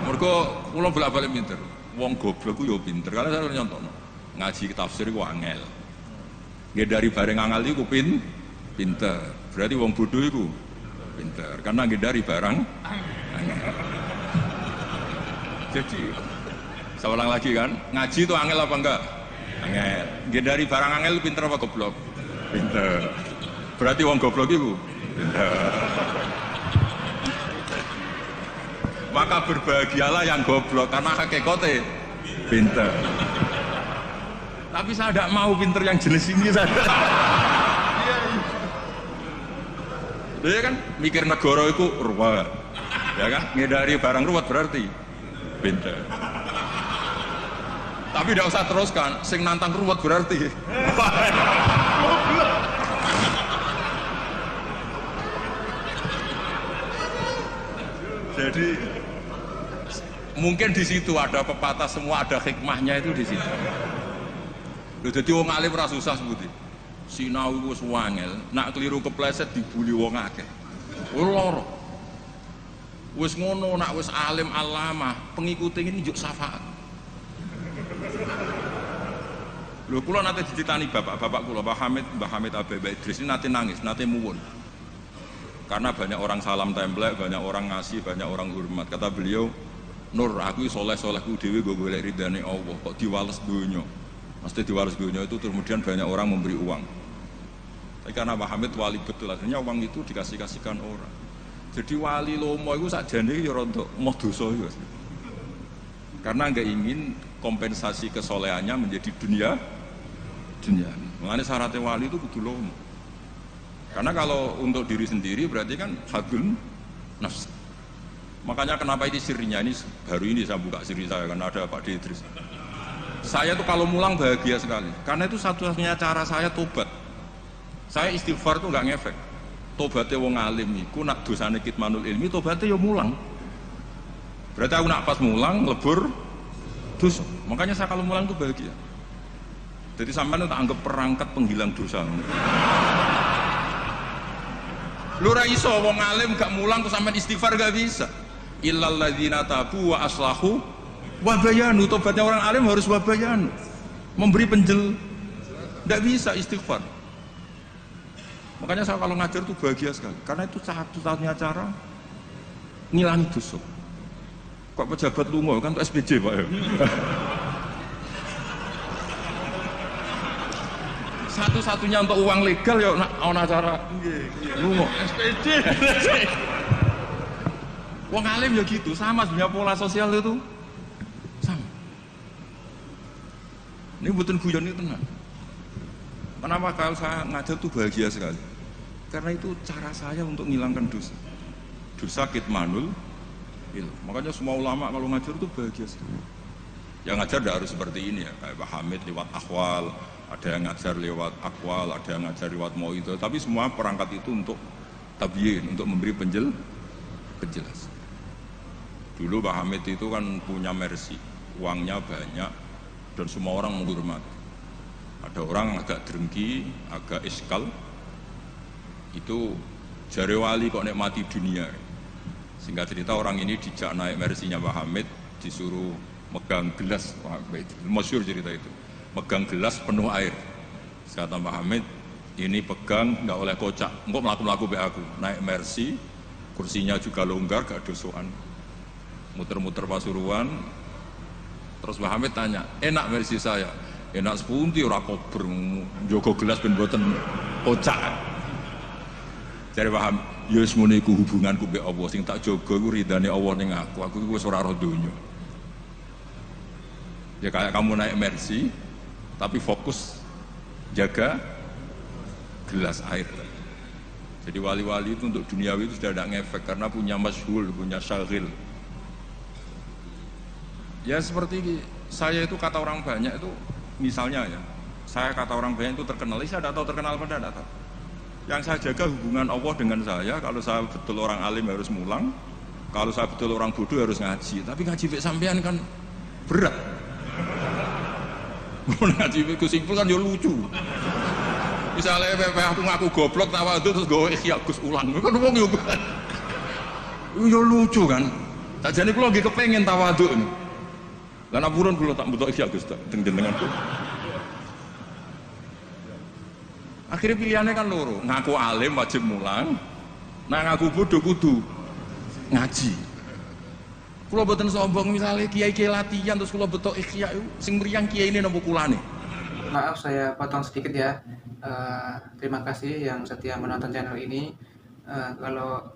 Mergo kula bolak-balik pinter. Wong goblok ku yo pinter. Karena saya nyontokno. Ngaji tafsir ku angel. Nggih dari bareng angel iku pinter. Berarti wong bodoh iku pinter. Karena nggih dari barang angel. Jadi saya ulang lagi kan, ngaji itu angel apa enggak? Angel. Nggih dari barang angel pinter apa goblok? Pinter. Berarti wong goblok iku pinter. Maka berbahagialah yang goblok karena hakikatnya pinter. Tapi saya tidak mau pinter yang jenis ini saja. Dia kan mikir negara itu ruwet, ya kan? Ngedari barang ruwet berarti pinter. Tapi tidak usah teruskan, sing nantang ruwet berarti. Jadi mungkin di situ ada pepatah, semua ada hikmahnya itu di situ. Jadi wong alim ora susah sebuti. Sinau iku wis wangel, nak keliru kepleset dibuli wong akeh. Loro. Wis ngono nak wis alim alamah, pengikute ini njuk syafaat. Lho kula nate dicitani bapak-bapak kula, Mbah Hamid Abba Idris ini nate nangis, nate muwun. Karena banyak orang salam templek, banyak orang ngasih, banyak orang hormat. Kata beliau, Nur, aku soleh-solehku dewi gue golek ridane Allah, kok diwales dunya. Mesti diwales dunya itu kemudian banyak orang memberi uang. Tapi karena Pak Hamid wali betul, akhirnya uang itu dikasih-kasihkan orang. Jadi wali lomo itu sakjane ya rontok moh dosa itu. Karena nggak ingin kompensasi kesolehannya menjadi dunia. Mengenai syaratnya wali itu kudu lomo. Karena kalau untuk diri sendiri berarti kan hadun nafs. Makanya kenapa ini sirinya, ini baru ini saya buka siri saya karena ada Pak Idris. Saya tuh kalau mulang bahagia sekali. Karena itu satu-satunya cara saya tobat. Saya istighfar tuh nggak ngefek. Tobatnya wong alim iku nak dosane kitmanul ilmi, tobatnya ya mulang. Berarti aku nak pas mulang lebur dosa. Makanya saya kalau mulang tuh bahagia. Jadi sampean tak anggap perangkat penghilang dosa. Lu ra iso wong alim gak mulang terus sampean istighfar gak bisa. Illal ladzina tabu wa aslahu wa bayanu. Tobatnya orang alim harus wa bayanu. Memberi penjel. Enggak bisa istighfar. Makanya saya kalau ngajar tuh bahagia sekali. Karena itu satu-satunya cara ngilangi dosa. Kok pejabat lunga kan tuh SPJ Pak ya. Satu-satunya untuk uang legal ya ana cara lunga SPD. Wong alim ya gitu, sama sebenarnya pola sosial itu sama. Ini betul guyon ini tenang. Kenapa kalau saya ngajar tuh bahagia sekali? Karena itu cara saya untuk menghilangkan dosa. Dosa kitmanul ilmu. Makanya semua ulama kalau ngajar tuh bahagia sekali. Yang ngajar tidak harus seperti ini ya, kayak Pak Hamid lewat akhwal. Ada yang ngajar lewat akwal, ada yang ngajar lewat mau'idhah, tapi semua perangkat itu untuk tabyin, untuk memberi penjelasan. Dulu Pak Hamid itu kan punya mercy, uangnya banyak dan semua orang menghormati. Ada orang agak drengki, agak iskal, itu jare wali kok nikmati dunia. Singkat cerita orang ini dijak naik mercy-nya Pak Hamid, disuruh megang gelas, masyhur cerita itu. Megang gelas penuh air. Kata Pak Hamid, ini pegang nggak oleh kocak. Engkau melaku be aku. Naik mercy, kursinya juga longgar, gak dosoan. Muter-muter Pasuruan. Terus Pak Hamid tanya, enak mercy saya? Enak sepunti ora kober, jogo gelas ben boten kocak. Jadi Pak Hamid, ya semono iku hubunganku be Allah. Sing tak jaga iku ridane Allah ning aku. Aku iku wis ora roh donya. Ya kayak kamu naik Mercy, tapi fokus jaga gelas air. Jadi wali-wali itu untuk duniawi itu sudah tidak ngefek karena punya masyhul, punya syagil. Ya seperti saya itu kata orang banyak itu, misalnya ya, saya kata orang banyak itu terkenal, saya tidak tahu terkenal apa tidak tahu. Yang saya jaga hubungan Allah dengan saya, kalau saya betul orang alim harus mulang, kalau saya betul orang bodoh harus ngaji. Tapi ngaji fik sampean kan berat. Ngaji fik simpel kan ya lucu. Misalnya aku ngaku goblok tawadhu terus gawe ikhya Gus ulang. Kan wong yo lucu kan. Sajane kula nggih kepengin tawadhu. Lah napurun kula tak butuh ikhya Gus tak jenengan. Akhirnya pilihannya kan loro, ngaku alim wajib mulang, nah ngaku bodoh kudu ngaji. Kula boten sombong misalnya kiai-kiai latihan terus kula betok ikhya sing mriyang kiai ini napa kulane. Maaf saya potong sedikit ya. Terima kasih yang setia menonton channel ini. Kalau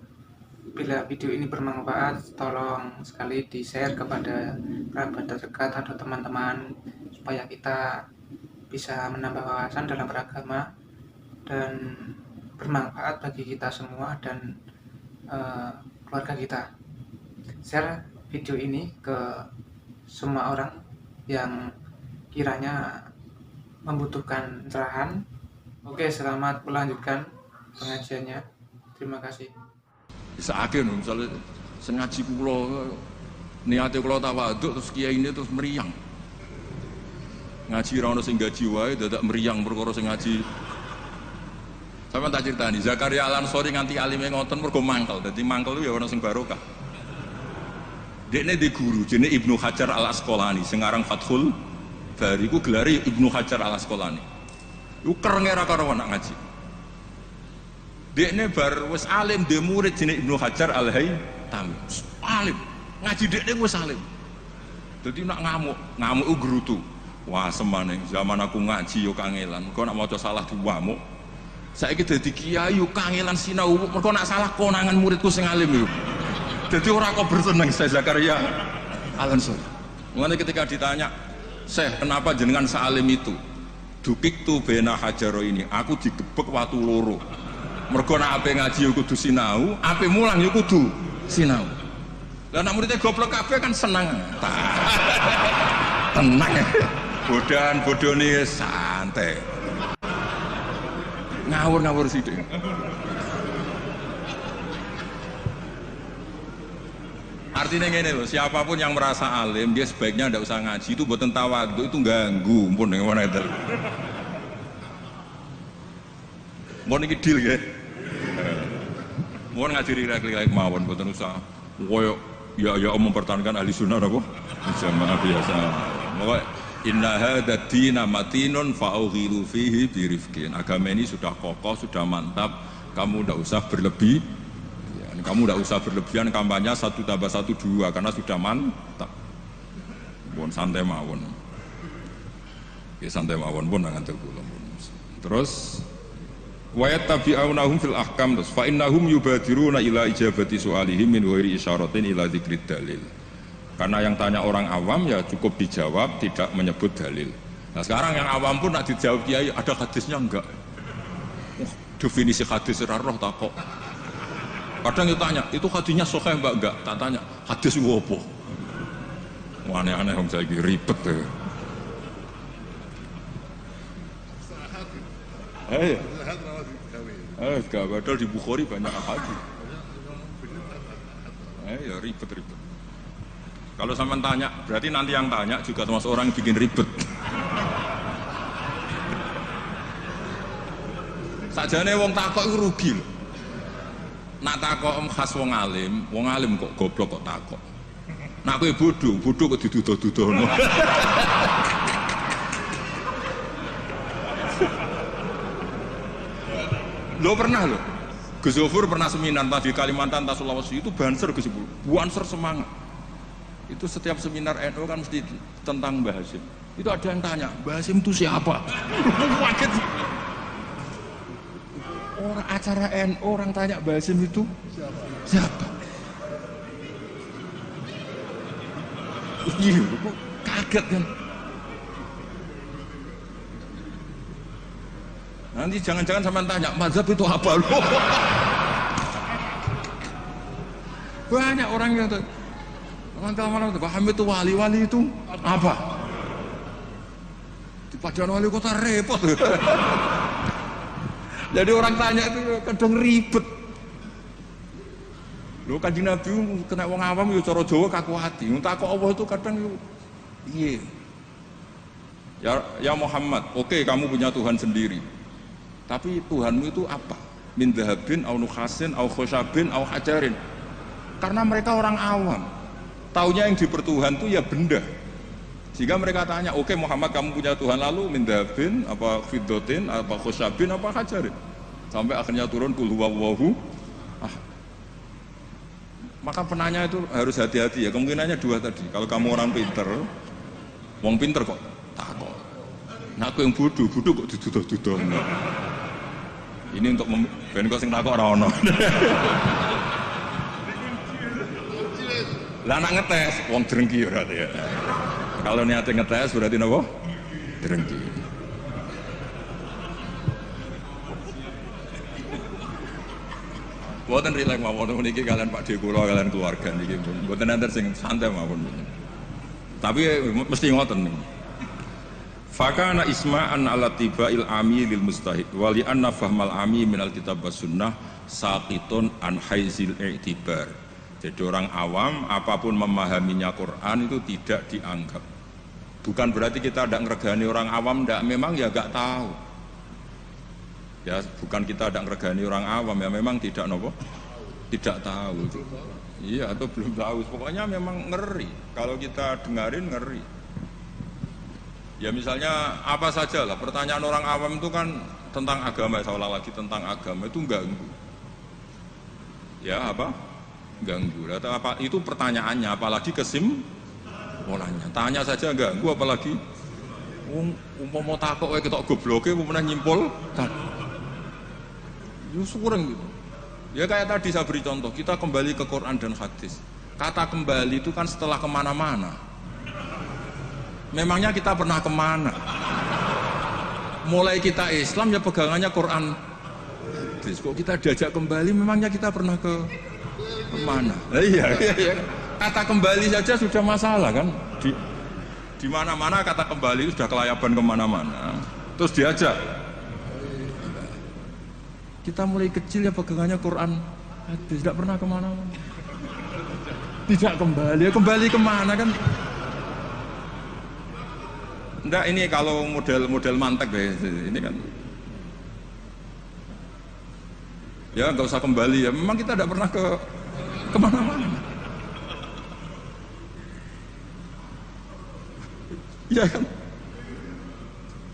bila video ini bermanfaat, tolong sekali di-share kepada kerabat terdekat atau teman-teman supaya kita bisa menambah wawasan dalam beragama dan bermanfaat bagi kita semua dan keluarga kita. Share video ini ke semua orang yang kiranya membutuhkan cerahan. Oke, selamat melanjutkan pengajiannya. Terima kasih. Bisa akhir misalnya sengaji kula niate kula tawadhu terus kiai ini terus meriang. Ngaji ra ono sing gaji wae dadak meriang perkara sing ngaji. Sampeyan tak critani Zakaria Al-Ansori nganti alime ngoten mergo mangkel. Dadi mangkel ya ono sing barokah. Dekne di guru jenenge Ibnu Hajar Al-Asqalani sing aran Fathul Bari ku gelare Ibnu Hajar Al-Asqalani. Iku kerenge ra karo anak ngaji. Dekne bar wis alim dhe murid jenenge Ibnu Hajar Al-Haytami. Alim. Ngaji dekne wis alim. Dadi nak ngamuk ku grutu. Wah semane zaman aku ngaji yo kangelan. Mergo nak maca salah diwamuk. Saiki dadi kiai yo kangelan sinau. Mergo nak salah konangan muridku sing alim yo. Dadi ora kok berseneng saya Zakaria Al-Ansori. Mulane ketika ditanya, "Syekh, kenapa jenengan salim itu?" Dukik tu bena hajaro ini, aku digebek watu loro. Mergo nek ape ngaji yo kudu sinau, ape mulang yo kudu sinau. Lah nek muridnya goblok kabeh kan seneng. Tenang. Bodohan-bodone santai. Ngawur-ngawur sithik. Artinya ngene loh, siapapun yang merasa alim dia sebaiknya tidak usah ngaji, itu buatan tawadhu, itu ganggu pun yang mana itu mau ini deal ya mau ngaji rilek-rilek mawon buatan usah koyok ya mempertahankan ahli sunnah apa jamaah biasa pokoknya inna hadha dina matinun fa'ughilu fihi birifkin. Agama ini sudah kokoh, sudah mantap, kamu tidak usah berlebih. Kamu tidak usah berlebihan kampanye 1 + 1 2 karena sudah mantap. Pun santai mawon. Ya santai mawon pun ngantuk kula. Terus wa yattabi'unahum fil ahkam terus fa innahum yubadiruna ila ijabati su'alihim min ghairi isyaratin ila dzikrid dalil. Karena yang tanya orang awam ya cukup dijawab tidak menyebut dalil. Nah sekarang yang awam pun nak dijawab kiai ada hadisnya enggak? Definisi hadis ora roh tak kok. Kadang ditanya, itu hadisnya sahih mbak enggak? Tak tanya, hadis itu apa? Aneh-aneh yang saya ribet ya. Gak padahal di Bukhari banyak hadis. Ya ribet-ribet. Kalau sampean tanya, berarti nanti yang tanya juga termasuk orang yang bikin ribet. Sajane wong takok iku rugi lho. Nak takok khas wong alim kok goblok kok takok. Nak kowe bodoh kok diduduh-duduhno. Lo pernah lo? Gus Zofur pernah seminar tadi Kalimantan, Sulawesi itu banser Gus Zofur, banser semangat. Itu setiap seminar NU kan mesti tentang Mbah Hasyim. Itu ada yang tanya, Mbah Hasyim itu siapa? Kaget. Orang acara NU orang tanya Mbah Hasyim itu siapa? Iya, kaget kan? Nanti jangan-jangan sampean tanya, mazhab itu apa loh? Banyak orang yang orang paham itu wali itu apa? Di Paduan Wali Kota repot. Jadi orang tanya itu kadang ribet. Lho Kanjeng Nabi kena wong awam yo cara Jawa kaku ati. Takok Allah itu kadang yo piye? Ya Muhammad, oke kamu punya Tuhan sendiri. Tapi Tuhanmu itu apa? Min dhahabin au nukhasin au khosabin au hajarin. Karena mereka orang awam. Taunya yang dipertuhan itu ya benda. Sehingga mereka tanya, oke Muhammad kamu punya Tuhan lalu min dhahabin apa fiddatin apa khosabin apa hajarin. Sampai akhirnya turun kul huwallahu. Maka penanya itu harus hati-hati ya, kemungkinannya dua tadi. Kalau kamu orang pinter, wong pinter kok takut. Nah aku yang bodoh kok dituduh-tuduh. Ini untuk ben kok sing takut ora ono. Lah nak ngetes wong drengki berarti ya. Kalau niatnya ngetes berarti napa? Drengki. Buatan rileks mawon niki kalian Pak Dek kula kalian keluarga niki mboten enten sing santai mawon. Tapi mesti ngoten niku. Fakana isma'an ala tibail ami lil mustahid wa li anna fahmal ami minal kitab was sunnah saqitun an haizil i'tibar. Jadi orang awam apapun memahaminya Quran itu tidak dianggap. Bukan berarti kita tidak ngeregani orang awam, tidak, memang ya nggak tahu. Ya bukan kita tidak ngeregani orang awam, ya memang tidak nopo, tidak tahu. Iya atau belum tahu. Pokoknya memang ngeri. Kalau kita dengarin ngeri. Ya misalnya apa saja lah. Pertanyaan orang awam itu kan tentang agama, seolah lagi tentang agama itu ganggu. Ya apa? Ganggu. Atau apa? Itu pertanyaannya. Apalagi kesimpulannya. Tanya saja ganggu. Apalagi mau takut ketok gobloke, mau nyimpul kan? Kurang gitu. Ya kayak tadi saya beri contoh, kita kembali ke Quran dan hadis. Kata kembali itu kan setelah kemana-mana. Memangnya kita pernah kemana? Mulai kita Islam ya pegangannya Quran. Hadis. Kok kita diajak kembali, memangnya kita pernah kemana? Iya. Kata kembali saja sudah masalah kan? Di mana-mana kata kembali sudah kelayaban kemana-mana. Terus diajak. Kita mulai kecil ya pegangannya Quran, tidak pernah kemana-mana. Tidak kembali, ya kembali kemana kan? Enggak, ini kalau model mantek ini kan. Ya nggak usah kembali ya, memang kita tidak pernah kemana-mana. Ya kan?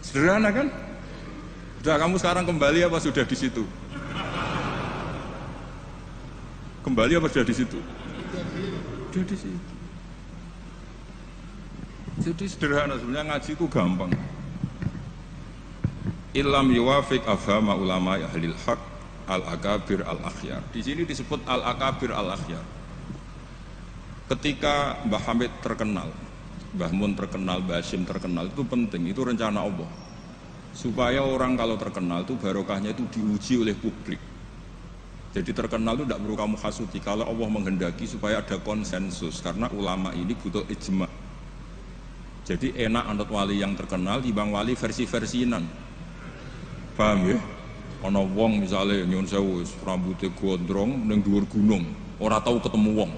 Sederhana kan? Sudah kamu sekarang kembali apa sudah di situ? Kembali apa sudah di situ? Sudah di situ. Jadi sederhana sebenarnya ngaji itu gampang. Illam yuwafiq afhama ulama ahlil haq al-akabir al-akhyar. Di sini disebut al-akabir al-akhyar. Ketika Mbah Hamid terkenal, Mbah Mun terkenal, Mbah Hashim terkenal, itu penting, itu rencana Allah. Supaya orang kalau terkenal itu barokahnya itu diuji oleh publik. Jadi terkenal itu tidak perlu kamu hasuti. Kalau Allah menghendaki supaya ada konsensus, karena ulama ini butuh ijma. Jadi enak anut wali yang terkenal dibanding wali versi-versinan. Paham ya? Ono wong misalnya nyun sewu rambutnya gondrong ning dhuwur gunung, ora tahu ketemu wong.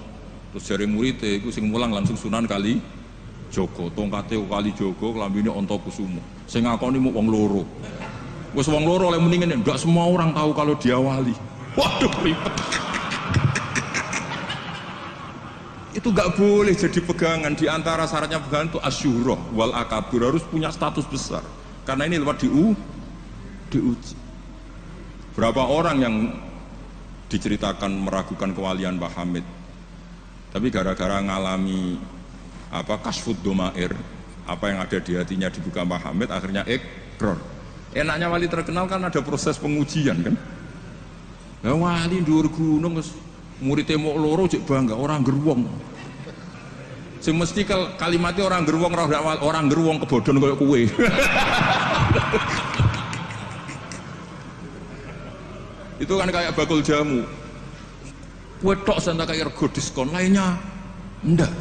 Terus jare murid iku sing mulang langsung Sunan Kali Joko, tongkate Kali Joko, klambine Antakusuma. Sing ngakoni mung wong loro. Wis wong loro oleh muni ngene, enggak semua orang tahu kalau dia wali. Waduh, ribet. Itu enggak boleh jadi pegangan. Di antara syaratnya pegangan itu asyurah wal akabir, harus punya status besar. Karena ini lewat diuji. Berapa orang yang diceritakan meragukan kewalian Mbah Hamid, tapi gara-gara ngalami kasfud domair, apa yang ada di hatinya dibuka Mbah Hamid, akhirnya ikrar. Enaknya wali terkenal kan ada proses pengujian kan. Nah, wali dhuwur gunung muridé mok loro cek bangga orang gerwong. Sing mesti kalimatnya orang gerwong orang gerwong kebodhon koyo kowe. Itu kan kayak bakul jamu. Kue tok saya kayak rego diskon, lainnya enggak.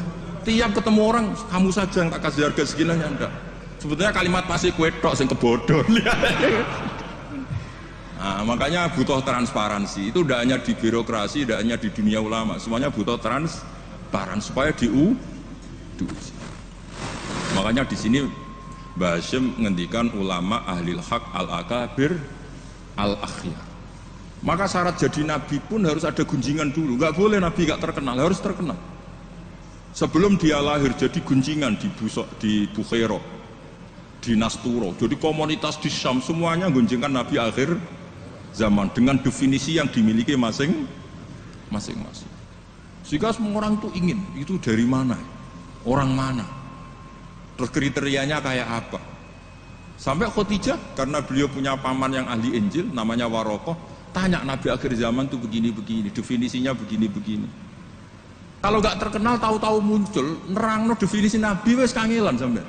Tiap ketemu orang, kamu saja yang tak kasih harga segininya enggak. Sebetulnya kalimat pasti kue tok yang kebodoh. Nah, makanya butuh transparansi. Itu tidak hanya di birokrasi, tidak hanya di dunia ulama, semuanya butuh transparan supaya diuji. Makanya di sini Mbah Hashim menghentikan ulama ahlil haq al-akabir al-akhyar. Maka syarat jadi nabi pun harus ada gunjingan dulu. Nggak boleh nabi nggak terkenal, harus terkenal. Sebelum dia lahir jadi gunjingan di Bukhairah, di Nasturo, jadi komunitas di Syam semuanya gunjingkan nabi akhir zaman dengan definisi yang dimiliki masing-masing. Sehingga semua orang itu ingin, itu dari mana, orang mana, terus kriterianya kayak apa. Sampai Khadijah karena beliau punya paman yang ahli Injil namanya Warokoh, tanya nabi akhir zaman itu begini-begini, definisinya begini-begini. Kalau nggak terkenal tahu-tahu muncul nerangno definisi nabi wes kangelan sampai.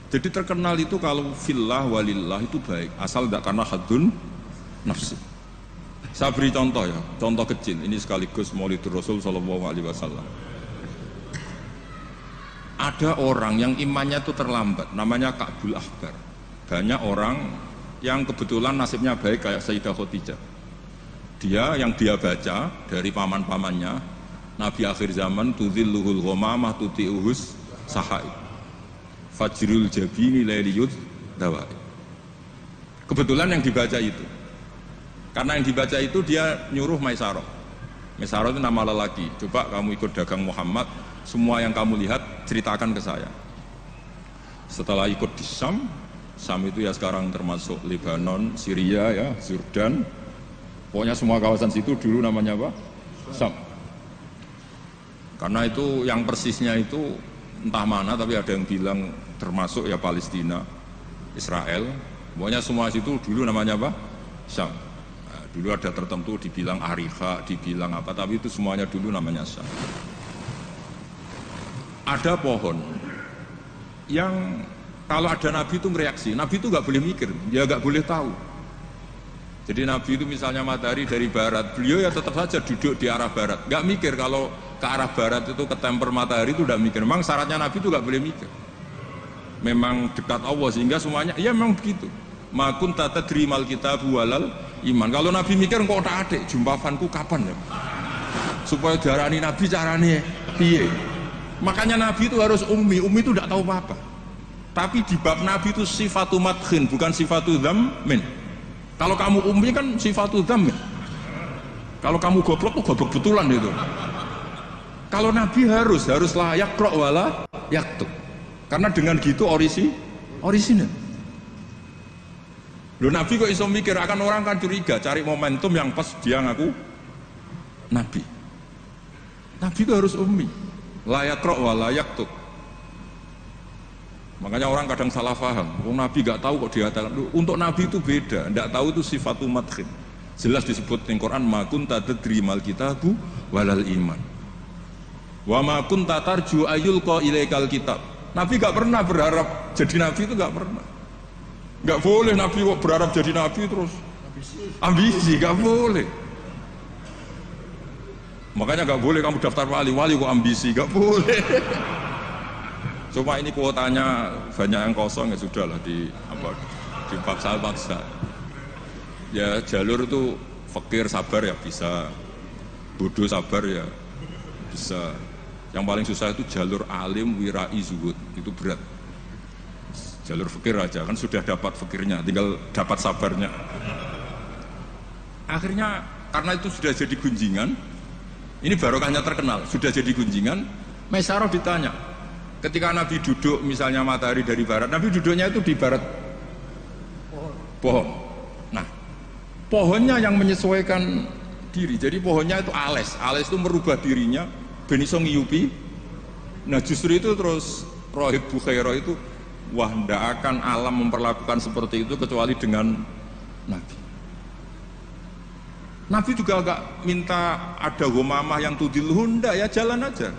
Jadi terkenal itu kalau fillah walillah itu baik, asal tidak karena hadun nafsi. Saya beri contoh ya, contoh kecil. Ini sekaligus Maulidur Rasul Shallallahu Alaihi Wasallam. Ada orang yang imannya itu terlambat, namanya Ka'bul Ahbar. Banyak orang yang kebetulan nasibnya baik kayak Sayyidah Khadijah. Yang dia baca dari paman-pamannya, Nabi akhir zaman tudzilluhul ghamamah tuti'uhus sahaib. Fajrul jabini lailiyud dawai. Kebetulan yang dibaca itu. Karena yang dibaca itu dia nyuruh Maisarah. Maisarah itu nama lelaki. Coba kamu ikut dagang Muhammad, semua yang kamu lihat ceritakan ke saya. Setelah ikut di Syam itu ya sekarang termasuk Lebanon, Syria ya, Jordan. Pokoknya semua kawasan situ dulu namanya apa? Syam. Karena itu yang persisnya itu entah mana, tapi ada yang bilang termasuk ya Palestina, Israel. Pokoknya semua situ dulu namanya apa? Syam. Nah, dulu ada tertentu dibilang Ariha, dibilang apa, tapi itu semuanya dulu namanya Syam. Ada pohon yang kalau ada Nabi itu mereaksi, Nabi itu nggak boleh mikir, dia nggak boleh tahu. Jadi Nabi itu misalnya matahari dari barat, beliau ya tetap saja duduk di arah barat, nggak mikir kalau ke arah barat itu ketemper matahari itu nggak mikir. Memang syaratnya Nabi itu nggak boleh mikir. Memang dekat Allah sehingga semuanya, ya memang begitu. Makun tata drimal kita bualal iman. Kalau Nabi mikir kok tak ada, jumpafanku kapan ya? Supaya darani Nabi carane piye? Makanya Nabi itu harus ummi itu tidak tahu apa-apa. Tapi di bab Nabi itu sifatu madkhin, bukan sifatu dzammin. Kalau kamu ummi kan sifatu dzammin. Kalau kamu goblok tuh goblok betulan itu. Kalau Nabi harus layak yaqra wala yaktub. Karena dengan gitu orisinal. Loh Nabi kok iso mikir, akan orang kan curiga, cari momentum yang pas dia ngaku Nabi. Nabi itu harus ummi. La yaqra wa la yaktub. Makanya orang kadang salah paham. Nabi gak tahu kok dikatakan. Untuk Nabi itu beda, tidak tahu itu sifatu madkhin. Jelas disebut di Quran ma kunta tadri mal kitabu walal iman. Wa ma kunta tarju ayyulqa ilaikal kitab. Nabi gak pernah berharap jadi Nabi, itu gak pernah. Gak boleh Nabi kok berharap jadi Nabi terus ambisi, gak boleh. Makanya gak boleh kamu daftar wali kok ambisi, gak boleh. Cuma ini kuotanya banyak yang kosong, ya sudahlah dipaksa-paksa. Ya jalur itu fakir sabar ya bisa, bodoh sabar ya bisa. Yang paling susah itu jalur alim wirai zuhud, itu berat. Jalur fakir aja kan sudah dapat fakirnya, tinggal dapat sabarnya. Akhirnya karena itu sudah jadi gunjingan, ini barokahnya terkenal, sudah jadi gunjingan. Maisarah ditanya, ketika Nabi duduk misalnya matahari dari barat, Nabi duduknya itu di barat pohon. Nah, pohonnya yang menyesuaikan diri. Jadi pohonnya itu ales itu merubah dirinya ben iso ngiyupi. Nah, justru itu terus Rahib Bukhairah itu, wah ndak akan alam memperlakukan seperti itu kecuali dengan Nabi. Nabi juga agak minta ada ghamamah yang tudilhu, ndak, ya jalan aja.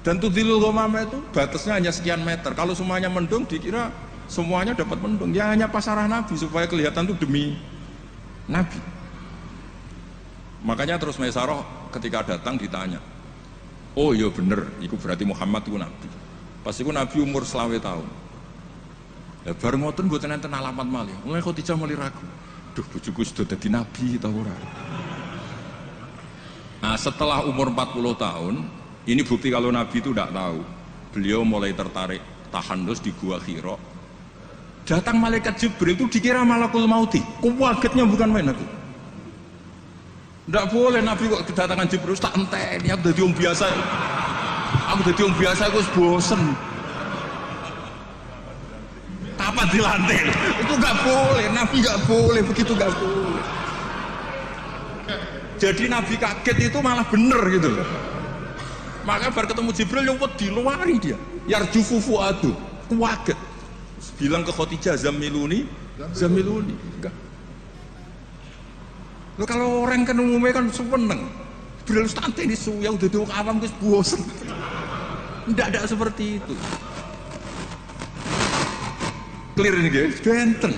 Dan tudilul ghamamah itu batasnya hanya sekian meter. Kalau semuanya mendung dikira semuanya dapat mendung. Ya hanya pasarah Nabi supaya kelihatan itu demi Nabi. Makanya terus Maisarah ketika datang ditanya, oh iya bener, itu berarti Muhammad itu Nabi. Pas itu Nabi umur 20 tahun. Ya baru ngoten mboten enten alamat malih. Mulai Khadijah mulai ragu. Duh bojoku sudah jadi Nabi ta ora. Nah setelah umur 40 tahun, ini bukti kalau Nabi itu tidak tahu. Beliau mulai tertarik tahandus di Gua Hira. Datang malaikat Jibril itu dikira malakul mauti. Kagetnya bukan main aku. Tidak boleh Nabi kok kedatangan Jibril tak enteni. Aku jadi orang biasa. Aku bosen. Kapan dilantik? Itu nggak boleh. Nabi nggak boleh begitu, nggak boleh. Jadi Nabi kaget itu malah bener gitu loh. Maka baru ketemu Jibril yang diluari dia. Yarjufu fuadu. Kaget. Bilang ke Khadijah Zamiluni. Enggak. Loh, kalau orang kan umumnya kan seneng. Jibril santai di suya udah diwong awam wis bosen. Tidak seperti itu. Clear ini guys, benten.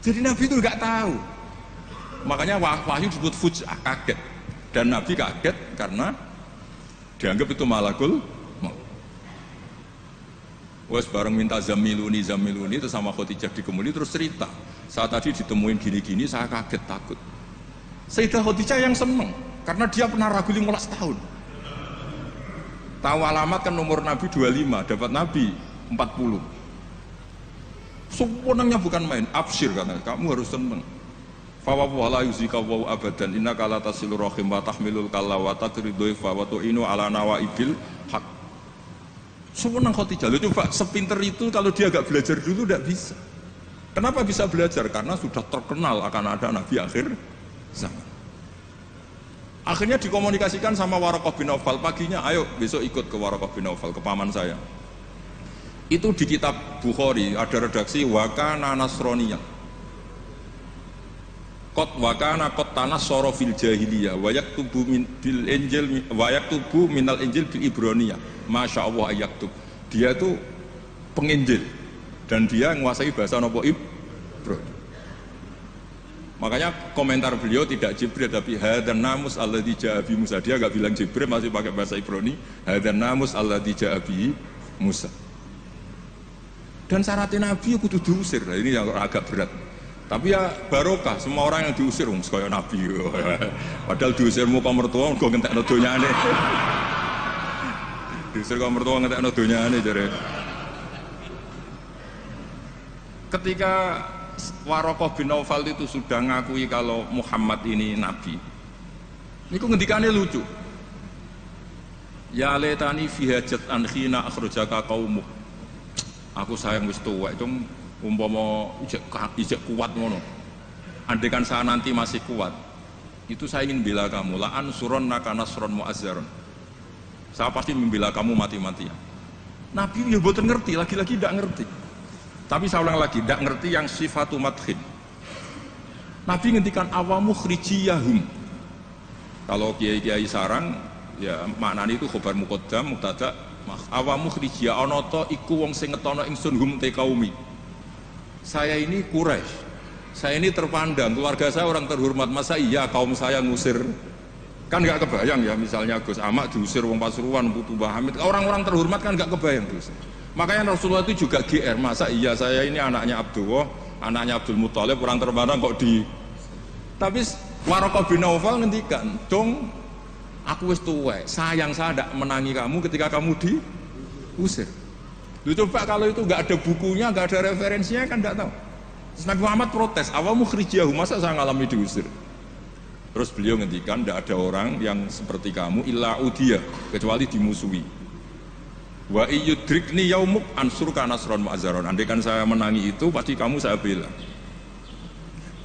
Jadi Nabi itu nggak tahu. Makanya wahyu disebut fuj'ah, kaget. Dan Nabi kaget karena dianggap itu malakul maut. Wes bareng minta zamiluni itu sama Khadijah dikemuli terus cerita. Saat tadi ditemuin gini-gini saya kaget takut. Sayyidah Khadijah yang seneng karena dia pernah ragu 15 tahun. Tahu alamat kan nomor Nabi 25, dapat Nabi 40. Sewenangnya bukan main, absyir katanya, kamu harus seneng. Fawawu la yuzika wa abadan innaka la tasilur rahim wa tahmilul kalla wa taqridu fa wa tu'inu ala nawaibil haq. Sewenang Khadijah. Lo coba sepinter itu kalau dia agak belajar dulu tidak bisa. Kenapa bisa belajar? Karena sudah terkenal akan ada Nabi akhir zaman. Akhirnya dikomunikasikan sama Waraqah bin Naufal, paginya ayo besok ikut ke Waraqah bin Naufal, ke paman saya. Itu di kitab Bukhari ada redaksi wakana nasroniyan. Wakana kot tanah soro fil jahiliyah wayak tubuh bil injil wayak tubuh minal injil bil ibroniyah. Masya Allah ayaktub. Dia itu penginjil dan dia menguasai bahasa nopo Ibrani. Makanya komentar beliau tidak Jibril tapi hadan namus alladzi ja'a bi Musa. Dia enggak bilang Jibril, masih pakai bahasa Ibrani. Hadan namus alladzi ja'a bi Musa. Dan syaratnya Nabi kudu diusir. Nah, ini yang agak berat. Tapi ya barokah, semua orang yang diusir kaya Nabi. Padahal diusir muka mertua kok ngentekno donyane. Diusir kok mertua ngentekno donyane jare. Ketika Waraqah bin Naufal itu sudah ngakui kalau Muhammad ini Nabi, ini ngendikane lucu. Ya letani fi hajat an khina akhrajaka qaumuk. Aku sayang wis tuwek cung umpama ijek kuat ngono. Andaikan saya nanti masih kuat, itu saya ingin bela kamu. La ansurannaka nasron mu'azzaron. Saya pasti membela kamu mati-matian. Nabi ya mboten ngerti, lagi-lagi tidak ngerti. Tapi saya ulang lagi, tidak ngerti yang sifatu madhin. Nabi ngendikan awamu khrijiyahum. Kalau kiai-kiai sarang, ya maknanya itu khobar muqaddam, mubtada, awamu khrijiyah ana ta iku wong sing ngetono ingsun hum te kaumi. Saya ini Quraisy. Saya ini terpandang, keluarga saya orang terhormat. Masa iya kaum saya ngusir? Kan nggak kebayang ya, misalnya Gus Ahmad diusir wong Pasuruan, Putu Mbah Hamid, orang-orang terhormat kan nggak kebayang diusir. Makanya Rasulullah itu juga GR, masa iya saya ini anaknya Abdullah, anaknya Abdul Muthalib, orang terpandang kok di. Tapi Waraqah bin Naufal ngendikan, dong aku wis tuwek, sayang saya tidak menangi kamu ketika kamu diusir. Lu coba kalau itu nggak ada bukunya, nggak ada referensinya kan nggak tahu. Terus Nabi Muhammad protes, awamu khrijiyahum, masa saya ngalami diusir. Terus beliau ngendikan, tidak ada orang yang seperti kamu illa udiyah, kecuali dimusuhi. Wa iyudrikni yaumuk ansurka nasron mu'azzaron. Andaikan saya menangi itu, pasti kamu saya bela.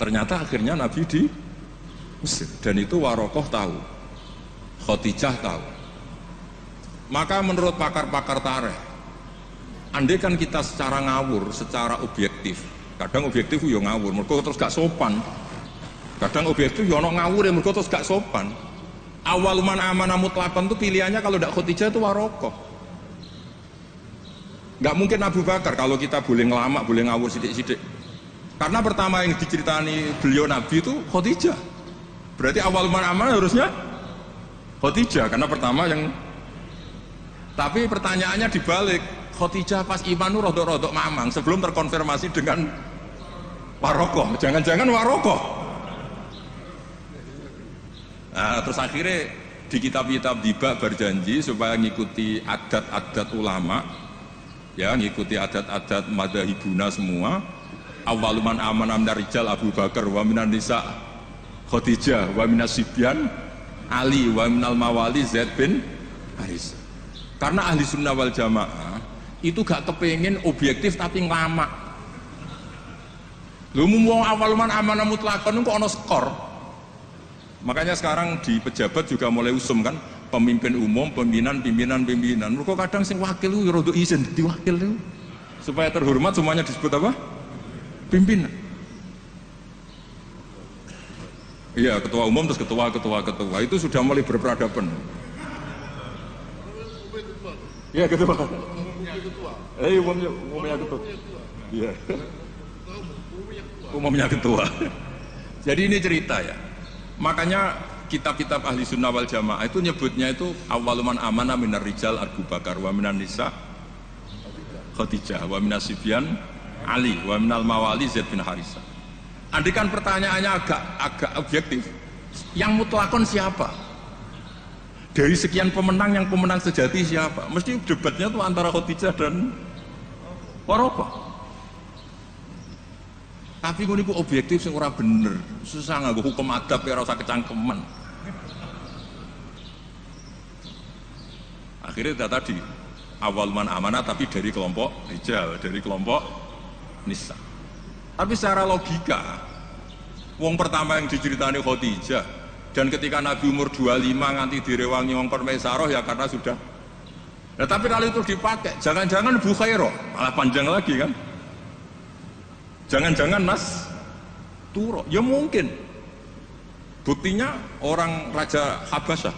Ternyata akhirnya Nabi diusir. Dan itu Waraqah tahu, Khadijah tahu. Maka menurut pakar-pakar tarikh, andaikan kita secara ngawur, secara objektif, kadang objektif yo ngawur, mergo terus gak sopan. Kadang objektif yo ono ngawur, mergo terus gak sopan. Awal man amana mutlaqan itu pilihannya kalau ndak Khadijah itu Waraqah. Nggak mungkin Abu Bakar kalau kita boleh ngelamak, boleh ngawur sidik-sidik. Karena pertama yang diceritani beliau Nabi itu Khadijah. Berarti awal man aman harusnya Khadijah karena pertama yang. Tapi pertanyaannya dibalik, Khadijah pas iman itu rodok-rodok mamang sebelum terkonfirmasi dengan Warokoh. Jangan-jangan Warokoh. Nah, terus akhirnya di kitab-kitab dibak berjanji supaya ngikuti adat-adat ulama, ya ngikuti adat-adat madhahibuna semua. Awaluman aman minar rijal Abu Bakar wa minan nisa Khadijah wa minas sibyan Ali wa minal mawali Zaid bin Haris. Karena ahli sunnah wal jamaah itu gak kepengen objektif tapi ngelamak. Lu mau awaluman aman mutlakon kok ono skor. Makanya sekarang di pejabat juga mulai usum kan, pemimpin umum, pimpinan. Mereka kadang sing wakil itu rodok izin di wakil itu supaya terhormat semuanya disebut apa? Pimpinan. Iya, ketua umum terus ketua itu sudah mulai berperadaban. Iya, ketua. Umumnya ketua. Iya. Umumnya ketua. Jadi ini cerita ya. Makanya kitab-kitab ahli sunnah wal jamaah itu nyebutnya itu awaluman amana minar rijal Abu Bakar wa minan nisa Khadijah wa minas sibyan Ali wa minal mawali Zaid bin Harisah. Andikan pertanyaannya agak objektif, yang mutlakon siapa? Dari sekian pemenang yang pemenang sejati siapa? Mesti debatnya tuh antara Khadijah dan Warokoh. Tapi gue niku objektif sing ora bener, susah nganggo hukum adab ya ora usah kecangkeman. Akhirnya tadi awal man amanah tapi dari kelompok rijal, dari kelompok nisa. Tapi secara logika, wong pertama yang diceritani Khadijah, dan ketika Nabi umur 25 nganti direwangi wong Permaisaroh ya karena sudah. Nah, tapi kalau itu dipakai, jangan-jangan Bukhairah, malah panjang lagi kan? Jangan-jangan Nas Turo, ya mungkin. Buktinya orang Raja Habasyah,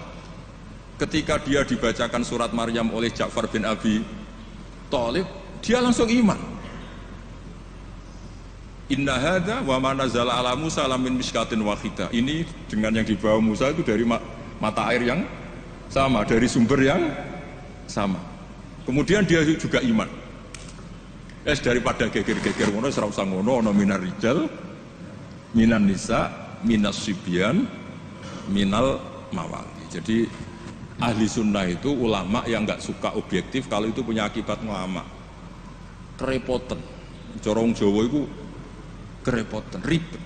ketika dia dibacakan surat Maryam oleh Ja'far bin Abi Thalib, dia langsung iman. Inna hadza wa ma nazala ala Musa lamin miskatin wahidah. Ini dengan yang dibawa Musa itu dari mata air yang sama, dari sumber yang sama. Kemudian dia juga iman. Daripada geger-geger ngono ora usah ngono, ana minar rijal, minan nisa, minas sibyan, minal mawali. Jadi ahli sunnah itu ulama yang enggak suka objektif kalau itu punya akibat ngelama. Kerepotan. Corong Jawa itu kerepotan, ribet.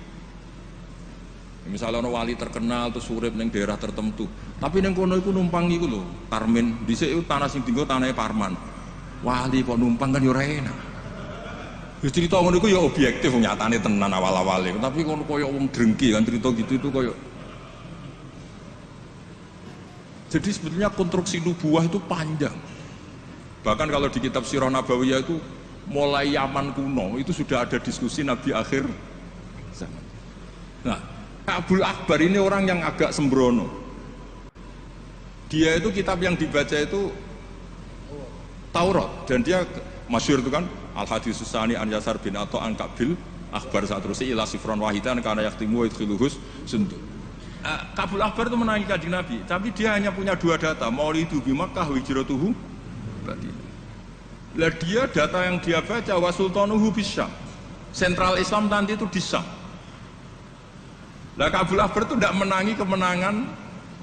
Misalnya ono wali terkenal terus urip ning daerah tertentu, tapi ning kono iku numpang iku lho, Parmen. Dhisik iku tanah sing dienggo tanahe Parman. Wali kok numpang kan yo ora enak. Wis cerita ngono iku ya objektif nyatane tenan awal-awale, tapi kono koyo wong drengki kan cerita gitu itu koyo. Jadi sebetulnya konstruksi nubuah itu panjang. Bahkan kalau di kitab Sirah Nabawiyah itu mulai Yaman kuno itu sudah ada diskusi Nabi akhir zaman. Nah, Abul Akbar ini orang yang agak sembrono. Dia itu kitab yang dibaca itu Taurat dan dia masyhur itu kan Al-Hadis Susani an Yasar bin Atha an Kabil Akbar Satrusi ila sifron wahidan karena yaktimu idkhiluhus sundu. Abul Akbar itu menangi Kanjeng Nabi, tapi dia hanya punya dua data, maulidu bi Makkah wa hijratuhu Madinah. Lah dia data yang dia baca wa sultanuhu bisyam. Sentral Islam nanti itu di Syam. Lah Abul Akbar itu tidak menangi kemenangan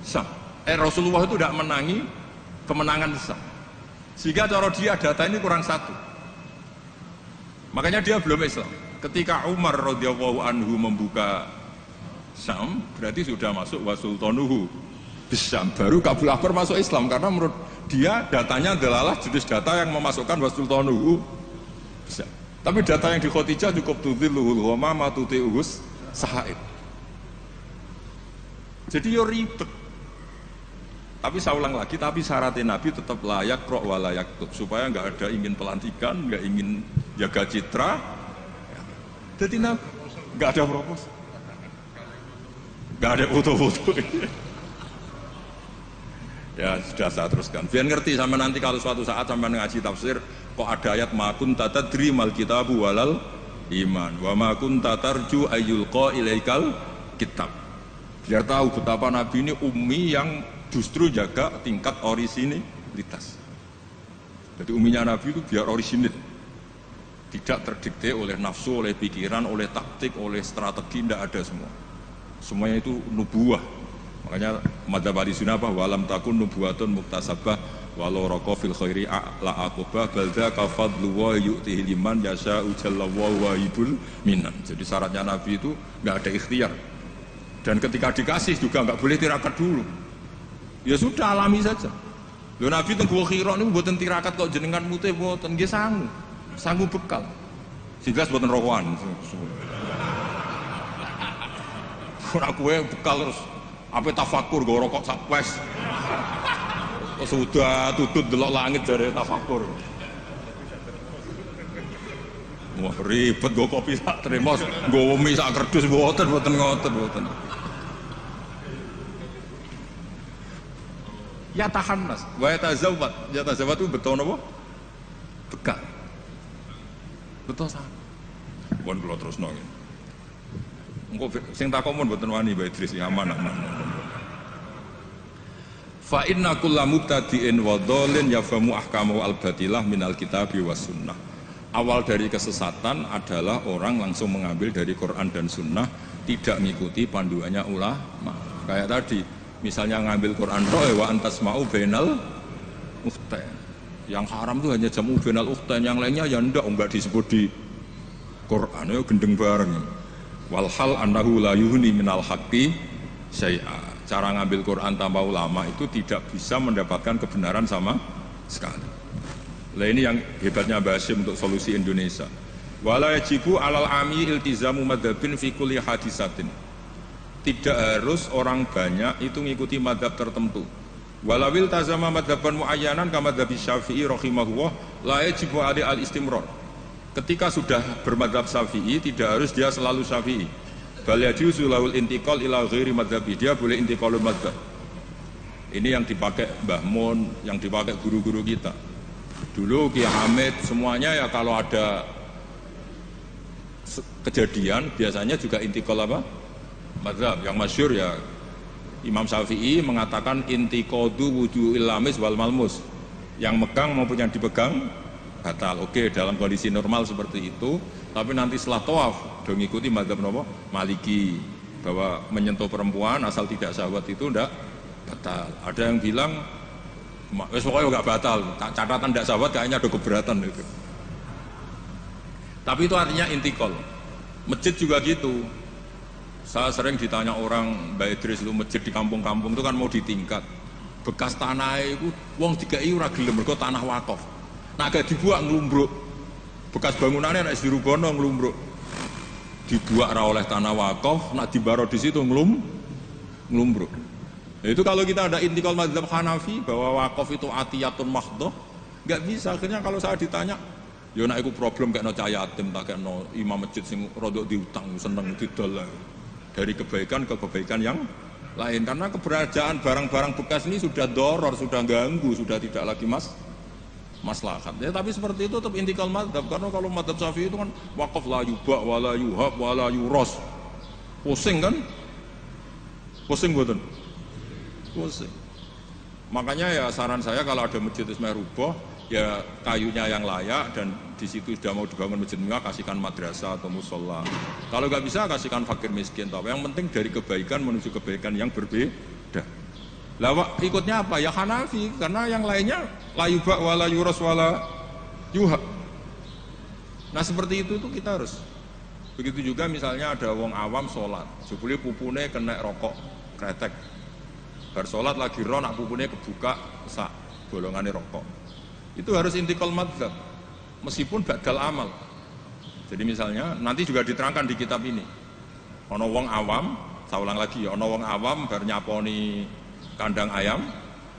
Syam. Rasulullah itu tidak menangi kemenangan Syam. Sehingga cara dia data ini kurang satu. Makanya dia belum Islam. Ketika Umar radhiyallahu anhu membuka Syam, berarti sudah masuk wa sultanuhu bisyam. Baru Abul Akbar masuk Islam karena menurut dia datanya adalah jenis data yang memasukkan wasultanuhu bisa. Tapi data yang di Khadijah cukup tudhilluhul ghamama tuti'uhus sahaib. Jadi yo ribet. Tapi saya ulang lagi, tapi syaratnya Nabi tetap layak roh wa layak tub, supaya nggak ada ingin pelantikan, nggak ingin jaga citra. Jadi Nabi nggak ada proposal, nggak ada foto-foto. Ya sudah saya teruskan. Biar ngerti sama nanti kalau suatu saat sampai ngaji tafsir Kok ada ayat ma kunta tadri mal kitabu walal iman wa ma kunta tarju ayyulqa ilaikal kitab. Biar tahu betapa Nabi ini ummi yang justru jaga tingkat orisinilitas. Jadi umminya Nabi itu biar orisinil, tidak terdikte oleh nafsu, oleh pikiran, oleh taktik, oleh strategi, tidak ada semua. Semuanya itu nubuah. Makanya madzhab ahli sunnah apa walam takun nubuwatun muktasabah walau raqa fil khairi la aqba bal dzaka fadlu wa yu'tihi liman yasha'u jalla wa wahibul minan. Jadi syaratnya Nabi itu enggak ada ikhtiar. Dan ketika dikasih juga enggak boleh tirakat dulu. Ya sudah alami saja. Lho Nabi teng Gua Hira niku mboten tirakat kok jenengan mutih mboten nggih sangu. Sangu bekal. Sing jelas mboten rokokan. Ora kowe bekal terus apa tafakur go rokok sapes. Sudah tutut delok langit dari tafakur. Wah ribet go kopi sak tremos, go mie sak kerdus mboten ngoten. Ya tahannas, wa yatazawwad. Ya tazawwad itu betul napa? Bekal. Betul sangat. Pun kula terusno nggih. Engko sing takon mboten wani Mbak Idris aman. Fa inna kullu mubtadi'in wa dhalin yafhamu ahkamu al-batilah minal kitabi was sunnah. Awal dari kesesatan adalah orang langsung mengambil dari Quran dan sunnah, tidak mengikuti panduannya ulama. Kayak tadi, misalnya ngambil Quran wa antasma'u bainal ukhtain. Yang haram itu hanya jamu bainal ukhtain, yang lainnya ya enggak disebut di Quran, ya gendeng bareng. Walhal annahu la yuhni minal haqqi syai'a. Cara ngambil Quran tanpa ulama itu tidak bisa mendapatkan kebenaran sama sekali. Nah ini yang hebatnya Mbah Hasyim untuk solusi Indonesia. Wala yajibu alal ami iltizamu madzhabin fi kulli hadisatin. Tidak harus orang banyak itu mengikuti madzhab tertentu. Walawil tazama madzhaban muayyanan kama madzhab Syafi'i rahimahullah la yajibu ali al istimrar. Ketika sudah bermadzhab Syafi'i tidak harus dia selalu Syafi'i. Bal yajuzu lahul intiqal ila ghairi madzhabi, dia boleh intiqalul madzhab. Ini yang dipakai Mbah Mun, yang dipakai guru-guru kita. Dulu Ki Hamid semuanya ya kalau ada kejadian biasanya juga intiqal apa? Madzhab. Yang masyhur ya Imam Syafi'i mengatakan intiqadu wujuhil lamis wal malmus. Yang megang maupun yang dipegang batal. Oke, dalam kondisi normal seperti itu, tapi nanti setelah tawaf do ngikuti madzhab napa? Maliki, bahwa menyentuh perempuan asal tidak syahwat itu ndak batal. Ada yang bilang wis pokoknya enggak batal, catatan ndak syahwat kayaknya ada keberatan itu. Tapi itu artinya intikal. Masjid juga gitu. Saya sering ditanya orang, Mbak Idris, lu masjid di kampung-kampung itu kan mau ditingkat. Bekas tanah itu wong dikai ora gelem mergo tanah wakaf. Nah agak dibuat ngelumbruk, bekas bangunannya nak dirubono ngelumbruk, dibuat oleh tanah wakaf, nak dibaro di situ ngelumbruk. Nah, itu kalau kita ada intikal madzhab Hanafi bahwa wakaf itu atiyatun mahdhah, nggak bisa. Akhirnya kalau saya ditanya, yo nak iku problem kayak no cahaya yatim, tak kayak no imam masjid sing rodok diutang seneng didol dari kebaikan ke kebaikan yang lain. Karena keberadaan barang-barang bekas ini sudah doror, sudah ganggu, sudah tidak lagi maslahat. Ya, tapi seperti itu tetap intikal madzhab, karena kalau madzhab Syafi'i itu kan wakaf la yubah wala yuhab wala yuros. Pusing kan? Pusing betul. Pusing. Makanya ya saran saya kalau ada masjid ismah rubah, ya kayunya yang layak dan di situ sudah mau dibangun masjid mewah, kasihkan madrasah atau musola. Kalau nggak bisa kasihkan fakir miskin. Tapi yang penting dari kebaikan menuju kebaikan yang berbeda. Lah ikutnya apa? Ya Hanafi, karena yang lainnya la yubah wala yuras wala yuhab. Nah seperti itu tuh kita harus. Begitu juga misalnya ada wong awam sholat, jebule pupune kena rokok kretek. Bar sholat lagi ro nak pupune kebuka sak bolongane rokok. Itu harus intikal madzhab, meskipun badal amal. Jadi misalnya nanti juga diterangkan di kitab ini. Ono wong awam, saya ulang lagi ya, ono wong awam bar nyaponi kandang ayam,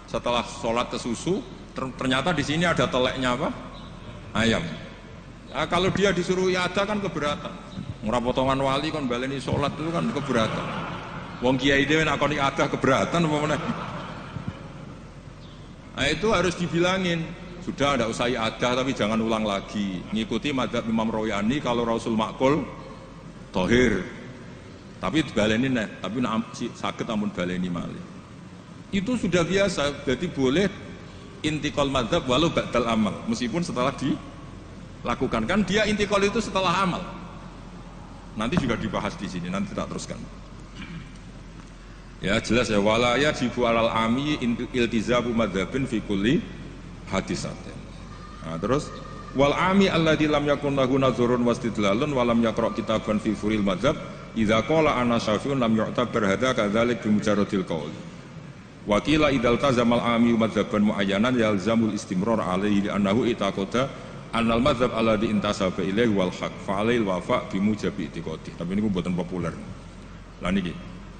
setelah sholat ke susu, ternyata di sini ada teleknya apa? Ayam. Nah, kalau dia disuruh iada kan keberatan. Ngurah potongan wali kan baleni sholat itu kan keberatan. Wong kiai dhewe nek kon iada keberatan apa meneh. Nah itu harus dibilangin. sudah tidak usah iadah tapi jangan ulang lagi. Ngikuti madzhab Imam Royani kalau Rasul makul tohir. Tapi baleni nek, tapi sakit amun baleni malih. Itu sudah biasa, jadi boleh intikal madzhab walau ba'dal amal, meskipun setelah dilakukan. Kan dia intikal itu setelah amal. Nanti juga dibahas di sini, nanti tak teruskan. Ya jelas ya, wala yajibu alal ami iltizamu madzhabin fi kulli hadisatin. Nah, terus wal ami alladzi lam yakun lahu nazarun wastidlalun wa lam yaqra kitaban fi furil madzhab idza qala ana syafi'un lam yu'tabar hadza kadzalik bi mujarradil qaul. Wa qila idzal tazamal ami madzhaban muayyanan yalzamul istimrar alaihi li annahu itaqada annal madzhab alladzi intasaba ilaihi wal haq fa alail wafa bi mujabi itiqadi. Tapi niku mboten populer. Lah niki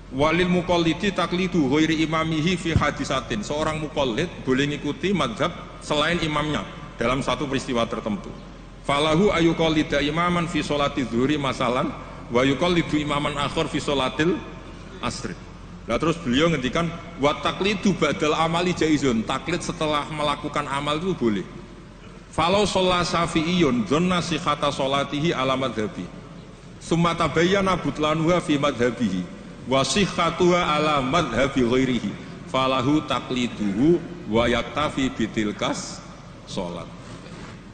walil muqallidi taqlidu ghairi imamihi fi hadisatin. Seorang muqallid boleh ngikuti mazhab selain imamnya dalam satu peristiwa tertentu. Falahu ayuqallida imaman fi sholati dzuhri masalan wa yuqallidu imaman akhar fi sholatil asri. Nah terus beliau ngendikan wa taqlidu ba'dal amali jaizun. Taklid setelah melakukan amal itu boleh. Falau sholla syafi'iyun dzanna sihhata sholatihi ala madhabi summa tabayyana butlanuha fi madhabihi wa sihhatuha ala madhabi ghairihi falahu taqliduhu wa yaktafi bitilkas sholat.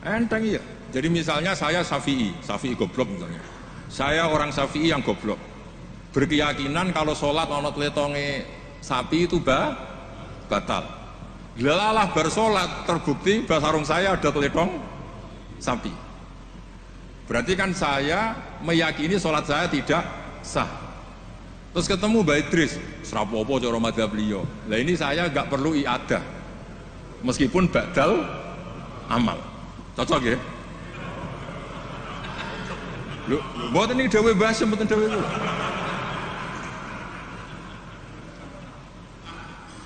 Enteng ya. Jadi misalnya saya Syafi'i goblok misalnya. Saya orang Syafi'i yang goblok. Berkeyakinan kalau sholat ono tletonge sapi itu batal. Lalalah bersolat terbukti basarung saya ada teletong sapi. Berarti kan saya meyakini sholat saya tidak sah. Terus ketemu Mbak Idris, serapopo cara madzhab beliau. Lah ini saya enggak perlu iadah. Meskipun badal amal. Cocok ya? Lho, mboten iki dhewe bahas mboten dhewe kula.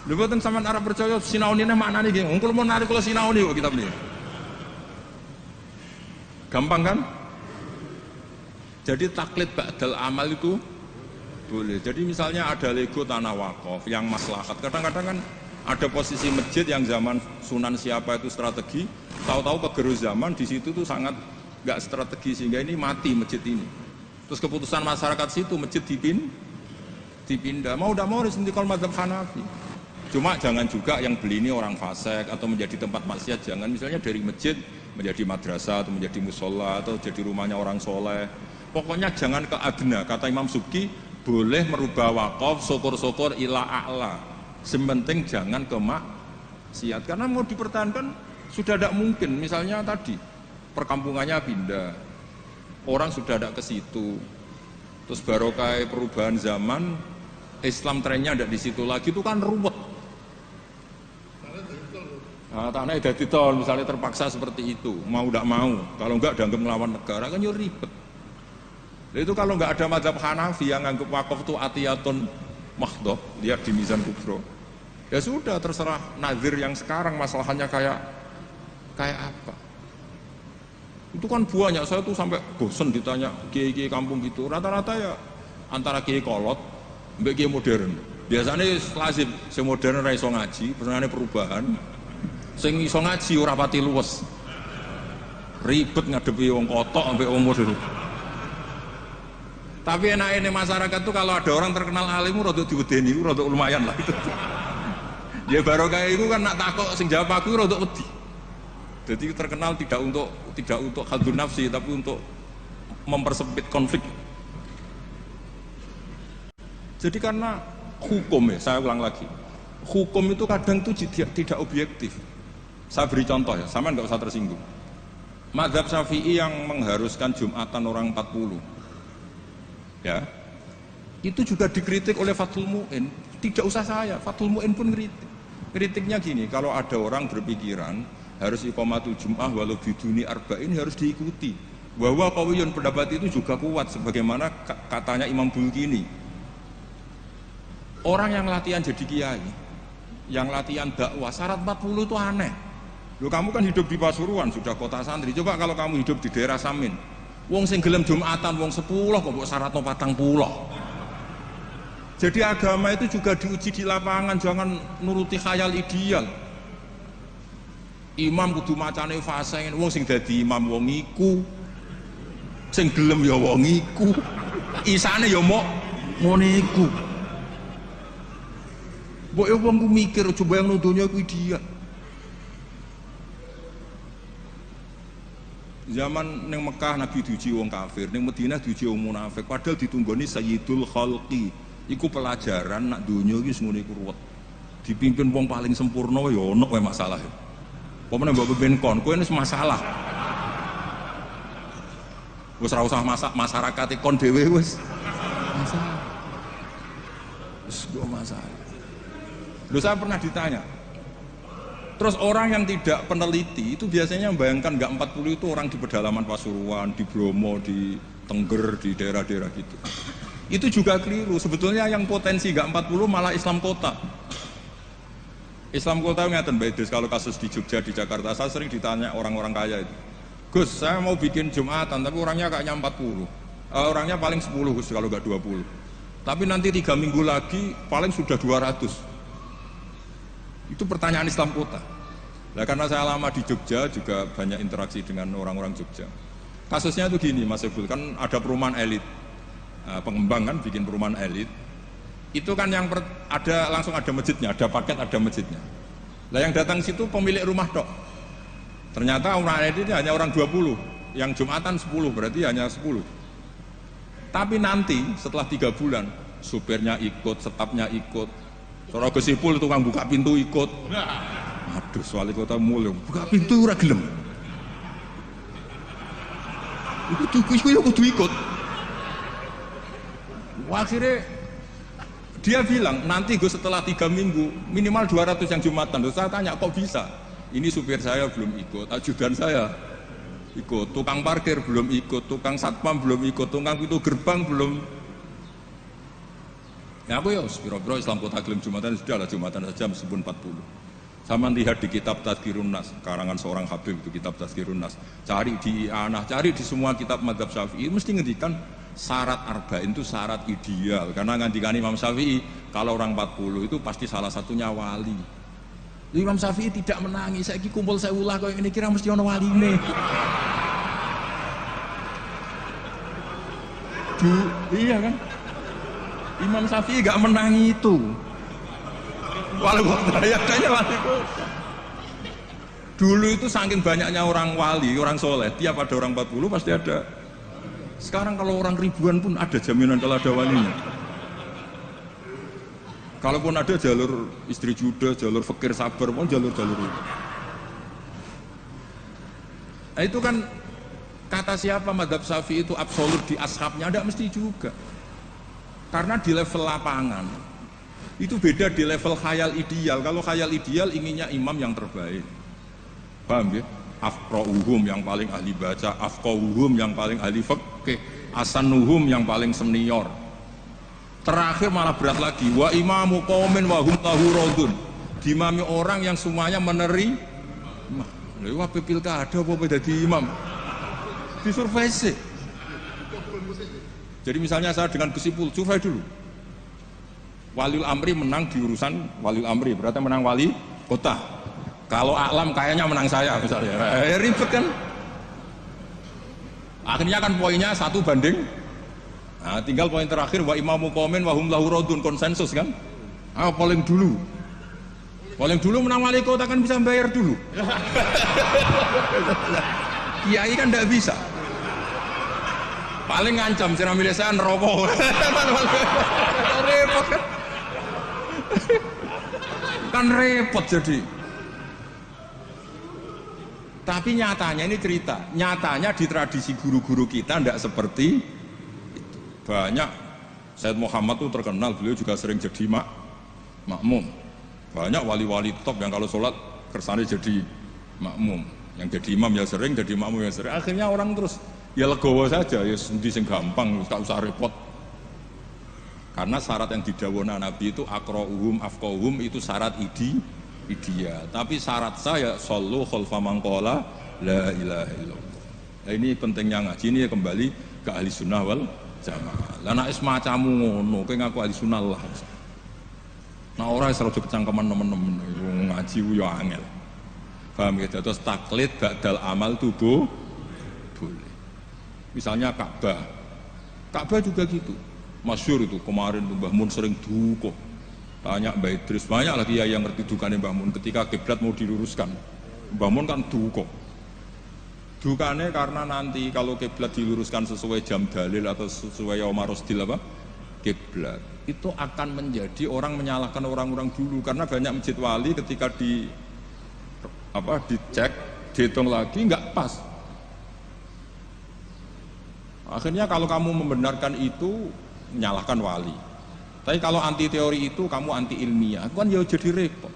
Lho mboten sampean arep percaya sinaunine maknane nggih. Wong kula mau narik kula sinauni kok kitab niki. Gampang kan? Jadi taklid badal amal itu boleh. Jadi misalnya ada lego tanah wakaf yang maslahat. Kadang-kadang kan ada posisi masjid yang zaman Sunan siapa itu strategi, tahu-tahu kegeru zaman di situ tuh sangat nggak strategi sehingga ini mati masjid ini. Terus keputusan masyarakat situ masjid dipindah. Mau udah mau disentikal mazhab Hanafi. Cuma jangan juga yang beli ini orang fasik atau menjadi tempat maksiat. Jangan misalnya dari masjid menjadi madrasah atau menjadi musola atau jadi rumahnya orang soleh. Pokoknya jangan ke adna. Kata Imam Subki boleh merubah wakaf syukur-syukur ila a'la. Sementing jangan ke maksiat. Karena mau dipertahankan sudah tidak mungkin. Misalnya tadi perkampungannya pindah, orang sudah tidak ke situ. Terus barokah perubahan zaman, Islam trennya tidak di situ lagi, itu kan ruwet. Nah, tanahnya jadi tol, misalnya terpaksa seperti itu, mau tidak mau. Kalau enggak dianggap melawan negara kan ya ribet. Itu kalau nggak ada mazhab Hanafi yang anggap wakaf itu atiyatun mahdhah, lihat di Mizan Kubro. Ya sudah terserah nazir yang sekarang masalahnya kayak apa. Itu kan banyak, saya tuh sampai bosen ditanya kiai-kiai kampung gitu. Rata-rata ya antara kiai kolot mbek kiai modern. Biasanya lazim sing modern ora iso ngaji, pesenane perubahan. Sing iso ngaji ora pati luwes. Ribet ngadepi wong kotok ambek wong modern. Tapi enaknya masyarakat tuh kalau ada orang terkenal alim rada diwedeni, rada lumayan lah itu. Ya barokah itu kan nak takok sing jawab aku rada wedi. Jadi terkenal tidak untuk hadun nafsi tapi untuk mempersempit konflik. Jadi karena hukum ya, saya ulang lagi. Hukum itu kadang tuh tidak objektif. Saya beri contoh ya, sama nggak usah tersinggung. Mazhab Syafi'i yang mengharuskan Jumatan orang 40. Ya, itu juga dikritik oleh Fathul Mu'in. Tidak usah saya, Fathul Mu'in pun kritik. Kritiknya gini, kalau ada orang berpikiran harus iqamatul Jum'ah walau biduni arba'in harus diikuti. Bahwa qawiyun pendapat itu juga kuat sebagaimana katanya Imam Bulkini. Orang yang latihan jadi kiai, yang latihan dakwah syarat 40 itu aneh. Loh kamu kan hidup di Pasuruan, sudah kota santri. Coba kalau kamu hidup di daerah Samin. Wong sing gelem Jumatan wong 10 kok mbok syaratno 40. Jadi agama itu juga diuji di lapangan, jangan nuruti khayal ideal. Imam kudu macane fasih, wong sing dadi imam wong iku. Sing gelem ya wong iku. Isane ya mok ngene iku. Mbok wong ku mikir coba yang donya iku dia. Zaman ning Mekah Nabi diuji wong kafir, ning Madinah diuji wong munafik, padahal ditunggoni Sayyidul Khalqi. Iku pelajaran nak donya iki wis ngene iku ruwet. Dipimpin wong paling sempurna ya ono wae masalah. Pemene mbok ben kon, kowe wis masalah. Wis ora usah masyarakat kon dhewe wis masalah. Wis go masalah. Loh saya pernah ditanya. Terus orang yang tidak peneliti itu biasanya membayangkan enggak 40 itu orang di pedalaman Pasuruan, di Bromo, di Tengger, di daerah-daerah gitu. Itu juga keliru. Sebetulnya yang potensi enggak 40 malah Islam kota. Islam kota ngeten Mbak Idris, kalau kasus di Jogja, di Jakarta, saya sering ditanya orang-orang kaya itu, Gus, saya mau bikin Jumatan, tapi orangnya kayaknya 40, orangnya paling 10 Gus, kalau nggak 20, tapi nanti 3 minggu lagi paling sudah 200. Itu pertanyaan Islam kota. Nah, karena saya lama di Jogja, juga banyak interaksi dengan orang-orang Jogja. Kasusnya itu gini Mas Ebul, kan ada perumahan elit, pengembang kan bikin perumahan elit, itu kan yang langsung ada masjidnya, ada paket, ada masjidnya. Lah yang datang situ pemilik rumah tok. Ternyata orang itu hanya orang 20, yang Jumatan 10, berarti hanya 10. Tapi nanti setelah 3 bulan, supirnya ikut, setapnya ikut, Sora Gesipul tukang buka pintu ikut. Aduh, wali kota mulai buka pintu ora gelem. Iku kudu ikut. Wah, akhirnya dia bilang, nanti gue setelah 3 minggu minimal 200 yang Jumatan. Terus saya tanya, kok bisa? Ini supir saya belum ikut, ajudan saya ikut, tukang parkir belum ikut, tukang satpam belum ikut, tukang pintu gerbang belum. Ya aku ya, biro-biro Islam kota gelem Jumatan, sudah lah Jumatan saja meskipun 40. Sama lihat di kitab Tazkirun Nas, karangan seorang Habib itu kitab Tazkirun Nas. Cari di I'anah, cari di semua kitab mazhab Syafi'i, mesti ngendikan syarat arba'in itu syarat ideal. Karena ngandikan Imam Syafi'i, kalau orang 40 itu pasti salah satunya wali. Imam Syafi'i tidak menangis, saya kumpul saya ulah kok ini kira mesti ono waline. Iya kan? Imam Syafi'i gak menangi itu. Walau daya wali kota. Dulu itu saking banyaknya orang wali, orang soleh, tiap ada orang 40 pasti ada. Sekarang kalau orang ribuan pun ada jaminan kalau ada walinya. Kalaupun ada jalur istri juda, jalur fakir sabar, pun jalur-jalur itu. Nah itu kan kata siapa mazhab Syafi'i itu absolut di ashabnya, tidak mesti juga. Karena di level lapangan itu beda di level khayal ideal. Kalau khayal ideal inginnya imam yang terbaik, paham ya? Afqahuhum yang paling ahli baca, afqahuhum yang paling ahli fikih, asanuhum yang paling senior. Terakhir malah berat lagi, wa imamu qaumin wa hum lahu radun. Dimami orang yang semuanya menerima. Lha wae pilkada apa dadi imam? Disurvei sih. Jadi misalnya saya dengan Gesipul, survei dulu. Waliul Amri menang di urusan Waliul Amri, berarti menang wali kota. Kalau Alam kayaknya menang saya misalnya. Ribet kan? Akhirnya kan poinnya 1 banding. Nah, tinggal poin terakhir wa imamu qaumin wa hum lahu radun, konsensus kan? Polling dulu. Polling dulu menang wali kota kan bisa bayar dulu. Kiai kan enggak bisa. Paling ngancam sira milih saya neraka. Repot kan? Kan repot jadi. Tapi nyatanya ini cerita, nyatanya di tradisi guru-guru kita tidak seperti itu. Banyak, Sayyid Muhammad itu terkenal, beliau juga sering jadi makmum. Banyak wali-wali top yang kalau sholat kersane jadi makmum, yang jadi imam ya sering, jadi makmum ya sering. Akhirnya orang terus ya legowo saja, ya sendi sing gampang, tak usah repot. Karena syarat yang didhawuhna Nabi itu aqra'uhum afqahuhum itu syarat ideal. Tapi syarat saya shollu khalfa man qala la ilaha illallah. Nah, ini pentingnya ngaji ini ya kembali ke ahli sunnah wal jamaah. Lah nek semacammu ngono kowe ngaku ahli sunnah lah. Nah ora iso kecangkeman nemen-nemen ngaji ku ya angel. Paham ya? Terus taklid ba'dal amal tubuh boleh. Misalnya Ka'bah. Ka'bah juga gitu. Masyhur itu kemarin Mbah Mun sering duka. Tanya Mbah Idris, banyak lagi ya yang ngerti dukanya Mbah Mun ketika kiblat mau diluruskan. Mbah Mun kan duka. Dukanya karena nanti kalau kiblat diluruskan sesuai jam dalil atau sesuai yauma rosdil apa? Kiblat. Itu akan menjadi orang menyalahkan orang-orang dulu karena banyak masjid wali ketika dicek, dihitung lagi nggak pas. Akhirnya kalau kamu membenarkan itu menyalahkan wali. Tapi kalau anti teori itu kamu anti ilmiah, kan ya jadi repot.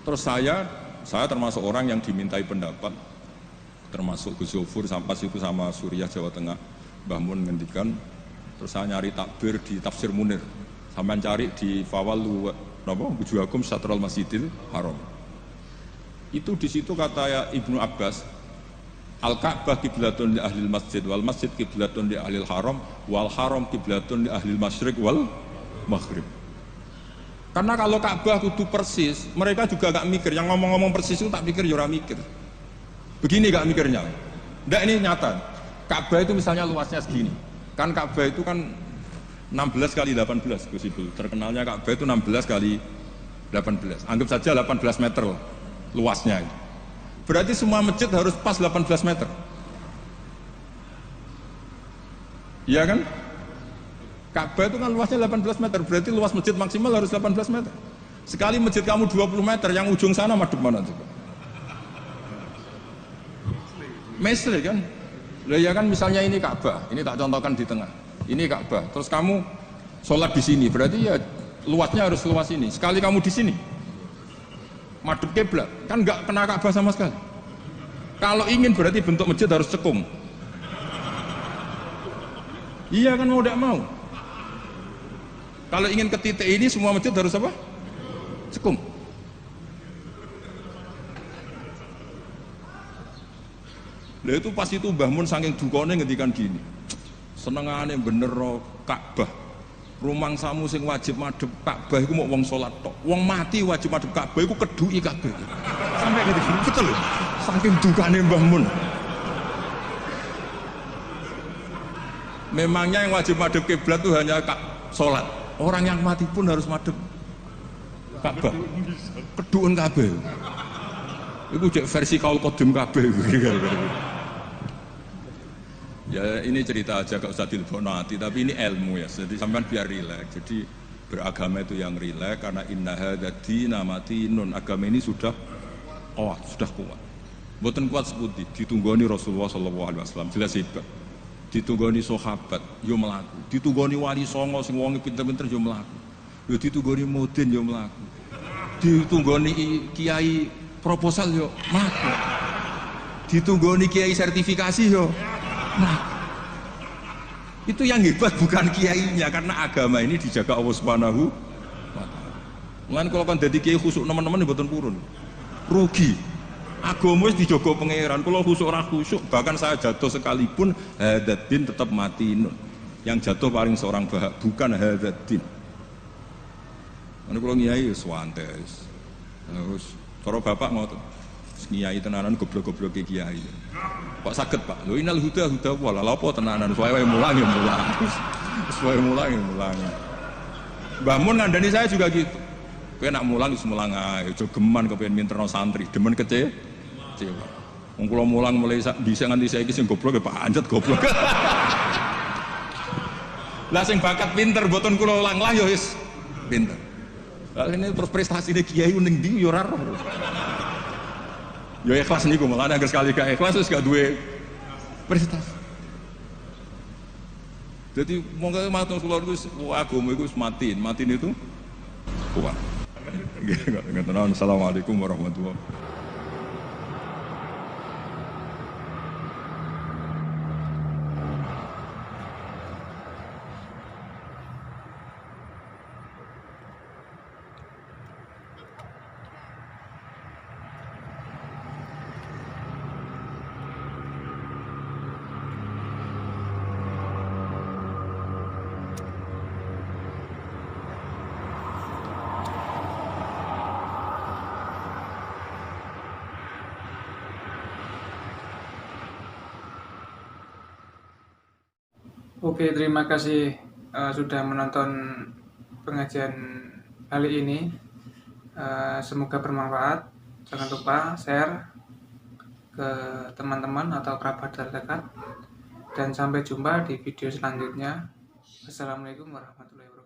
Terus saya termasuk orang yang dimintai pendapat, termasuk Gus Zofur sampai situ sama Suriah Jawa Tengah, Mbah Mun ngendikan, terus saya nyari takbir di Tafsir Munir, sampai cari di Fawal Wujuhakum Syatral Masjidil Haram. Itu di situ kata ya Ibnu Abbas, Al-Ka'bah kiblatun li ahlil masjid wal masjid kiblatun li ahlil haram wal haram kiblatun li ahlil masyriq wal maghrib. Karena kalau Ka'bah kudu persis, mereka juga gak mikir. Yang ngomong-ngomong persis itu tak pikir, ya ora mikir. Begini gak mikirnya. Nggak, ini nyata. Ka'bah itu misalnya luasnya segini. Kan Ka'bah itu kan 16 kali 18 Gus Ibu. Terkenalnya Ka'bah itu 16 kali 18. Anggap saja 18 meter luasnya itu. Berarti semua masjid harus pas 18 meter. Iya kan? Ka'bah itu kan luasnya 18 meter, berarti luas masjid maksimal harus 18 meter. Sekali masjid kamu 20 meter, yang ujung sana madep mana juga? Mesri kan? Lah ya kan misalnya ini Ka'bah, ini tak contohkan di tengah. Ini Ka'bah, terus kamu sholat di sini, berarti ya luasnya harus luas ini. Sekali kamu di sini, madep kiblat, kan nggak kena Ka'bah sama sekali. Kalau ingin berarti bentuk masjid harus cekung. Iya kan mau tidak mau. Kalau ingin ke titik ini semua masjid harus apa? Cekung. Lah itu pas itu Mbah Mun saking dukane ngendikan gini. Senengane bener Ka'bah. Rumangsamu sing wajib madhep Ka'bah iku mau wong salat tok. Wong mati wajib madhep Ka'bah iku keduki kabeh. Sampai gitu betul lho. Saking dukane Mbah Mun. Memangnya yang wajib madhep kiblat itu hanya salat. Orang yang mati pun harus madhep Ka'bah. Keduun kabeh. Iku cek versi kaul qadim kabeh. Ya ini cerita aja, gak usah dilebokno hati, tapi ini ilmu ya. Jadi sampean biar rileks. Jadi beragama itu yang rileks karena inna hadzal dina matinun. Agama ini sudah kuat. Mboten kuat sepundi ditunggoni Rasulullah sallallahu alaihi wasallam jelas hebat. Ditunggoni sahabat yo mlaku. Ditunggoni wali songo sing wonge pinter-pinter yo mlaku. Yo ditunggoni mudin yo mlaku. Ditunggoni kiai proposal yo mlaku. Ditunggoni kiai sertifikasi yo mlaku. Itu yang hebat bukan kiainya, karena agama ini dijaga Allah Subhanahu wa taala. Lan kalau kan dadi kiai khusuk teman-teman mboten purun. Rugi. Agama wis dijaga pangeran, kalau khusuk ora khusuk, bahkan saya jatuh sekalipun hadzal tetap mati. Yang jatuh paling seorang bahak, bukan hadzal. Ana kula ngiyai wis wantes. Terus cara bapak ngoten. Ngiyai tenanan goblok-goblok kiai. Kok saged Pak? Lho inal huda wala lha apa tenanan suwe mulang. Suwe mulang. Mbah Mun ngandani saya juga gitu. Kowe nak mulang wis mulang ae, aja geman kepengin minterno santri, demen kecewa. Wong kula mulang mulai dhisik nganti saiki sing goblok ya Pak Anjet goblok. Lah sing bakat pinter mboten kula ulang-ulang ya wis pinter. Lah ini terus prestasine kiai ning ndi ya ora roh. Ya ikhlas niku malah nek sekali gak ikhlas wis gak duwe prestasi. Jadi monggo matur kula iku agama iku wis matin itu kuat. Nggih, assalamualaikum warahmatullahi wabarakatuh. Oke, terima kasih sudah menonton pengajian kali ini. Semoga bermanfaat. Jangan lupa share ke teman-teman atau kerabat terdekat. Dan sampai jumpa di video selanjutnya. Assalamualaikum warahmatullahi wabarakatuh.